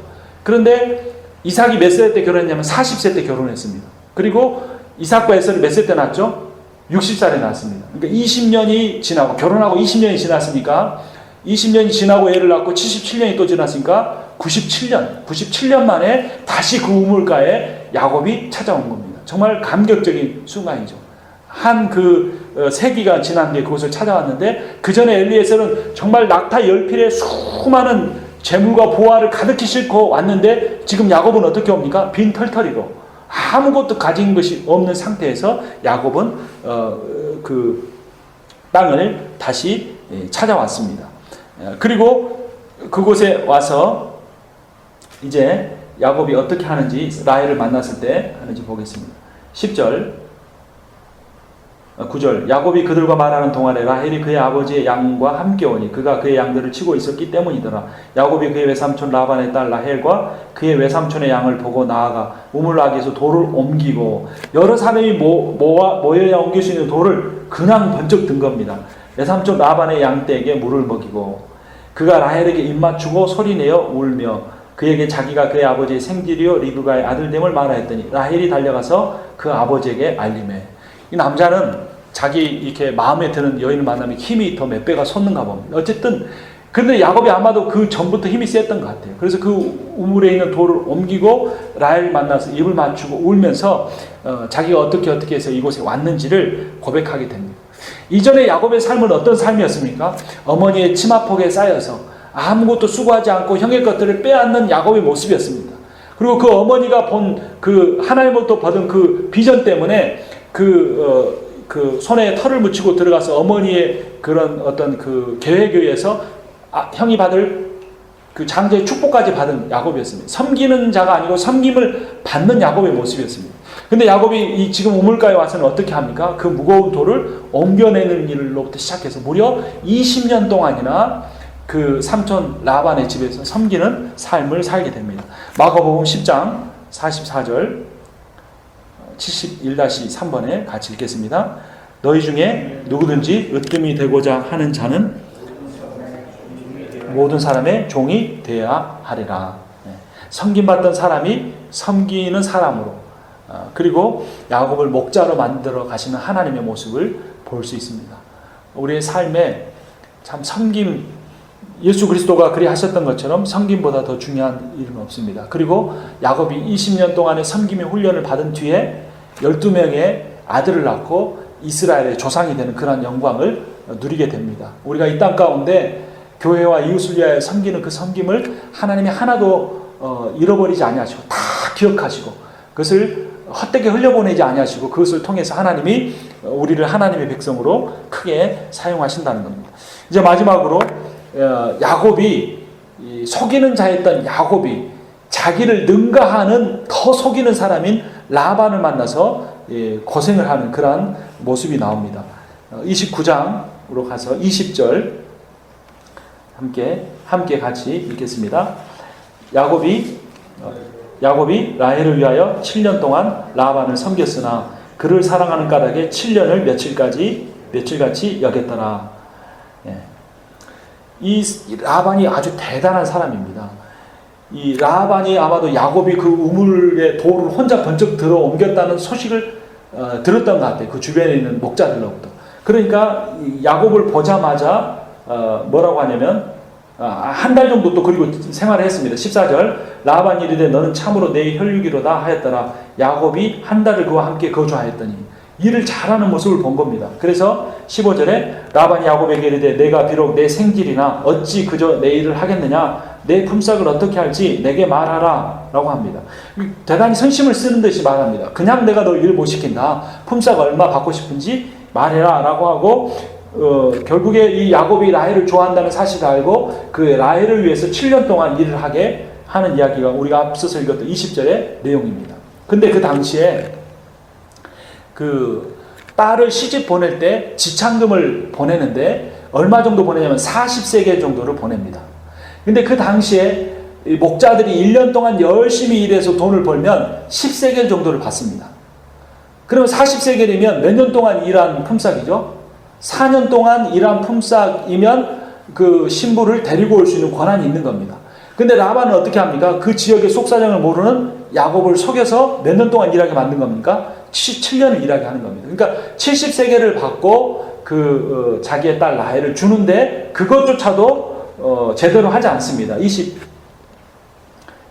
A: 그런데 이삭이 몇 살 때 결혼했냐면 40세 때 결혼했습니다. 그리고 이삭과 에서는 몇 세 때 낳았죠? 60살에 낳았습니다. 그러니까 20년이 지나고 결혼하고 20년이 지났으니까 20년이 지나고 애를 낳고 77년이 또 지났으니까 97년 만에 다시 그 우물가에 야곱이 찾아온 겁니다. 정말 감격적인 순간이죠. 한 그 세기가 지난 뒤에 그곳을 찾아왔는데 그 전에 엘리에셀은 정말 낙타 10필에 수많은 재물과 보화를 가득히 싣고 왔는데 지금 야곱은 어떻게 옵니까? 빈 털터리로 아무것도 가진 것이 없는 상태에서 야곱은 그 땅을 다시 찾아왔습니다. 그리고 그곳에 와서 이제 야곱이 어떻게 하는지 라헬을 만났을 때 하는지 보겠습니다. 10절 9절 야곱이 그들과 말하는 동안에 라헬이 그의 아버지의 양과 함께 오니 그가 그의 양들을 치고 있었기 때문이더라. 야곱이 그의 외삼촌 라반의 딸 라헬과 그의 외삼촌의 양을 보고 나아가 우물아기에서 돌을 옮기고 여러 사람이 모여야 옮길 수 있는 돌을 그냥 번쩍 든 겁니다. 외삼촌 라반의 양떼에게 물을 먹이고 그가 라헬에게 입맞추고 소리내어 울며 그에게 자기가 그의 아버지의 생질이요 리브가의 아들됨을 말하였더니 라헬이 달려가서 그 아버지에게 알림해. 이 남자는 자기 이렇게 마음에 드는 여인을 만나면 힘이 더 몇 배가 솟는가 봅니다. 어쨌든 근데 야곱이 아마도 그 전부터 힘이 셌던 것 같아요. 그래서 그 우물에 있는 돌을 옮기고 라헬 만나서 입을 맞추고 울면서 자기가 어떻게 해서 이곳에 왔는지를 고백하게 됩니다. 이전에 야곱의 삶은 어떤 삶이었습니까? 어머니의 치마폭에 쌓여서 아무것도 수고하지 않고 형의 것들을 빼앗는 야곱의 모습이었습니다. 그리고 그 어머니가 본 그 하나님으로부터 받은 그 비전 때문에 그 손에 털을 묻히고 들어가서 어머니의 그런 어떤 그 계획에 의해서 형이 받을 그 장자의 축복까지 받은 야곱이었습니다. 섬기는 자가 아니고 섬김을 받는 야곱의 모습이었습니다. 근데 야곱이 지금 우물가에 와서는 어떻게 합니까? 그 무거운 돌을 옮겨내는 일로부터 시작해서 무려 20년 동안이나 그 삼촌 라반의 집에서 섬기는 삶을 살게 됩니다. 마가복음 10장 44절 71-3번에 같이 읽겠습니다. 너희 중에 누구든지 으뜸이 되고자 하는 자는 모든 사람의 종이 되어야 하리라. 섬김받던 사람이 섬기는 사람으로, 그리고 야곱을 목자로 만들어 가시는 하나님의 모습을 볼 수 있습니다. 우리의 삶에 참 섬김, 예수 그리스도가 그리 하셨던 것처럼 섬김보다 더 중요한 일은 없습니다. 그리고 야곱이 20년 동안의 섬김의 훈련을 받은 뒤에 12명의 아들을 낳고 이스라엘의 조상이 되는 그런 영광을 누리게 됩니다. 우리가 이 땅 가운데 교회와 이웃을 위하여 섬기는 그 섬김을 하나님이 하나도 잃어버리지 아니하시고 다 기억하시고 그것을 헛되게 흘려보내지 아니하시고 그것을 통해서 하나님이 우리를 하나님의 백성으로 크게 사용하신다는 겁니다. 이제 마지막으로 야곱이 속이는 자였던 야곱이 자기를 능가하는 더 속이는 사람인 라반을 만나서 고생을 하는 그러한 모습이 나옵니다. 29장으로 가서 20절 함께 같이 읽겠습니다. 야곱이 라헬을 위하여 7년 동안 라반을 섬겼으나 그를 사랑하는 까닭에 7년을 며칠같이 여겼더라. 이 라반이 아주 대단한 사람입니다. 이 라반이 아마도 야곱이 그 우물에 돌을 혼자 번쩍 들어 옮겼다는 소식을 들었던 것 같아요. 그 주변에 있는 목자들로부터. 그러니까 야곱을 보자마자 뭐라고 하냐면 한 달 정도 또 그리고 생활을 했습니다. 14절 라반이 이르되 너는 참으로 내 혈육이로다 하였더라. 야곱이 한 달을 그와 함께 거주하였더니 일을 잘하는 모습을 본 겁니다. 그래서 15절에 라반이 야곱에게 이르되 내가 비록 내 생질이나 어찌 그저 내 일을 하겠느냐 내 품삯을 어떻게 할지 내게 말하라 라고 합니다. 대단히 선심을 쓰는 듯이 말합니다. 그냥 내가 너 일 못 시킨다. 품삯 얼마 받고 싶은지 말해라 라고 하고 결국에 이 야곱이 라헬을 좋아한다는 사실을 알고 그 라헬을 위해서 7년 동안 일을 하게 하는 이야기가 우리가 앞서서 읽었던 20절의 내용입니다. 근데 그 당시에 그 딸을 시집 보낼 때 지참금을 보내는데 얼마 정도 보내냐면 40세겔 정도를 보냅니다. 근데 그 당시에 목자들이 1년 동안 열심히 일해서 돈을 벌면 10세겔 정도를 받습니다. 그러면 40세겔이면 몇 년 동안 일한 품삯이죠? 4년 동안 일한 품삯이면 그 신부를 데리고 올 수 있는 권한이 있는 겁니다. 근데 라반은 어떻게 합니까? 그 지역의 속사정을 모르는 야곱을 속여서 몇 년 동안 일하게 만든 겁니까? 7년을 일하게 하는 겁니다. 그러니까 70세겔을 받고 자기의 딸 라헬을 주는데 그것조차도 제대로 하지 않습니다.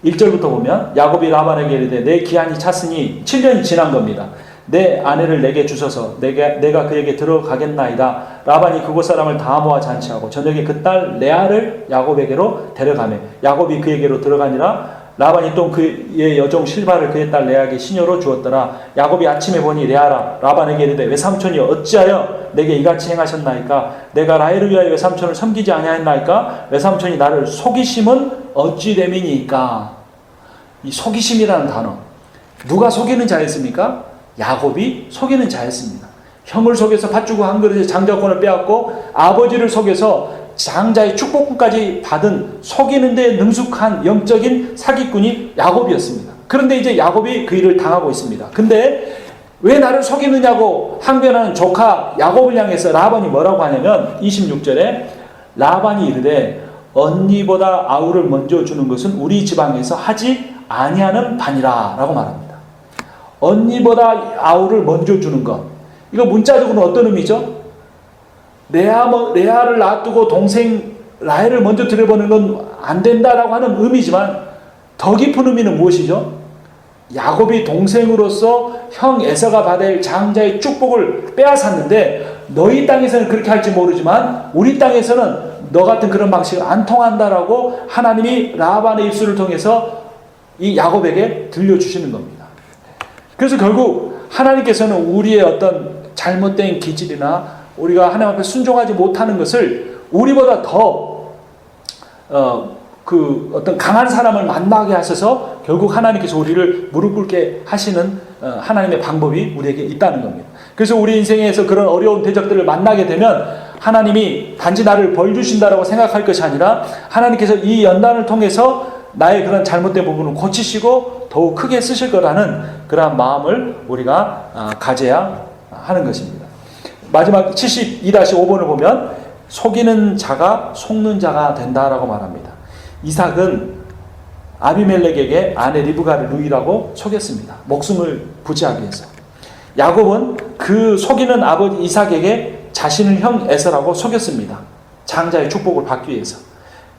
A: 21절부터 보면 야곱이 라반에게 이르되 내 기한이 찼으니 7년이 지난 겁니다. 내 아내를 내게 주소서 내가 그에게 들어가겠나이다. 라반이 그곳 사람을 다 모아 잔치하고 저녁에 그 딸 레아를 야곱에게로 데려가매 야곱이 그에게로 들어가니라. 라반이 또 그의 여종 실바를 그의 딸 레아에게 시녀로 주었더라. 야곱이 아침에 보니 레아라. 라반에게 이르되 외삼촌이 어찌하여 내게 이같이 행하셨나이까? 내가 라헬을 위하여 외삼촌을 섬기지 아니하였나이까? 외삼촌이 나를 속이심은 어찌 됨이니까? 이 속이심이라는 단어 누가 속이는 자였습니까? 야곱이 속이는 자였습니다. 형을 속여서 팥주고 한 그릇에 장자권을 빼앗고 아버지를 속여서 장자의 축복권까지 받은 속이는 데 능숙한 영적인 사기꾼이 야곱이었습니다. 그런데 이제 야곱이 그 일을 당하고 있습니다. 근데 왜 나를 속이느냐고 항변하는 조카 야곱을 향해서 라반이 뭐라고 하냐면 26절에 라반이 이르되 언니보다 아우를 먼저 주는 것은 우리 지방에서 하지 아니하는 바니라 라고 말합니다. 언니보다 아우를 먼저 주는 것. 이거 문자적으로는 어떤 의미죠? 레아를 놔두고 동생 라헬을 먼저 들여보는 건 안 된다라고 하는 의미지만 더 깊은 의미는 무엇이죠? 야곱이 동생으로서 형 에서가 받을 장자의 축복을 빼앗았는데 너희 땅에서는 그렇게 할지 모르지만 우리 땅에서는 너 같은 그런 방식은 안 통한다라고 하나님이 라반의 입술을 통해서 이 야곱에게 들려주시는 겁니다. 그래서 결국
B: 하나님께서는 우리의 어떤 잘못된 기질이나 우리가 하나님 앞에 순종하지 못하는 것을 우리보다 더 어떤 강한 사람을 만나게 하셔서 결국 하나님께서 우리를 무릎 꿇게 하시는 하나님의 방법이 우리에게 있다는 겁니다. 그래서 우리 인생에서 그런 어려운 대적들을 만나게 되면 하나님이 단지 나를 벌 주신다라고 생각할 것이 아니라 하나님께서 이 연단을 통해서 나의 그런 잘못된 부분을 고치시고 더욱 크게 쓰실 거라는 그러한 마음을 우리가 가져야 하는 것입니다. 마지막 72-5번을 보면 속이는 자가 속는 자가 된다라고 말합니다. 이삭은 아비멜렉에게 아내 리브가를 누이라고 속였습니다. 목숨을 부지하기 위해서. 야곱은 그 속이는 아버지 이삭에게 자신을 형 에서라고 속였습니다. 장자의 축복을 받기 위해서.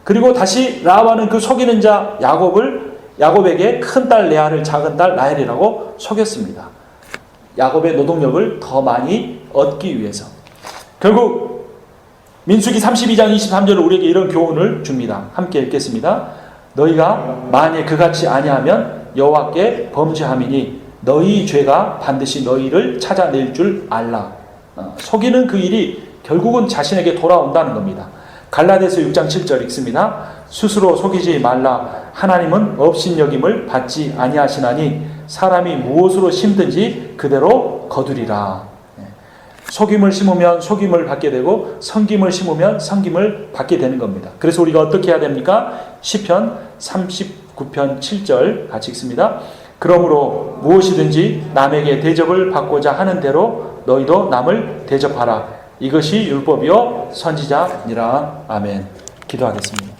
B: 그리고 다시 라반은 그 속이는 자 야곱에게 큰 딸 레아를 작은 딸 라헬이라고 속였습니다. 야곱의 노동력을 더 많이 얻기 위해서. 결국 민수기 32장 23절은 우리에게 이런 교훈을 줍니다. 함께 읽겠습니다. 너희가 만일 그같이 아니하면 여호와께 범죄함이니 너희 죄가 반드시 너희를 찾아낼 줄 알라. 속이는 그 일이 결국은 자신에게 돌아온다는 겁니다. 갈라디아서 6장 7절 읽습니다. 스스로 속이지 말라. 하나님은 업신여김을 받지 아니하시나니 사람이 무엇으로 심든지 그대로 거두리라. 속임을 심으면 속임을 받게 되고 섬김을 심으면 섬김을 받게 되는 겁니다. 그래서 우리가 어떻게 해야 됩니까? 시편 39편 7절 같이 읽습니다. 그러므로 무엇이든지 남에게 대접을 받고자 하는 대로 너희도 남을 대접하라. 이것이 율법이요 선지자니라. 아멘. 기도하겠습니다.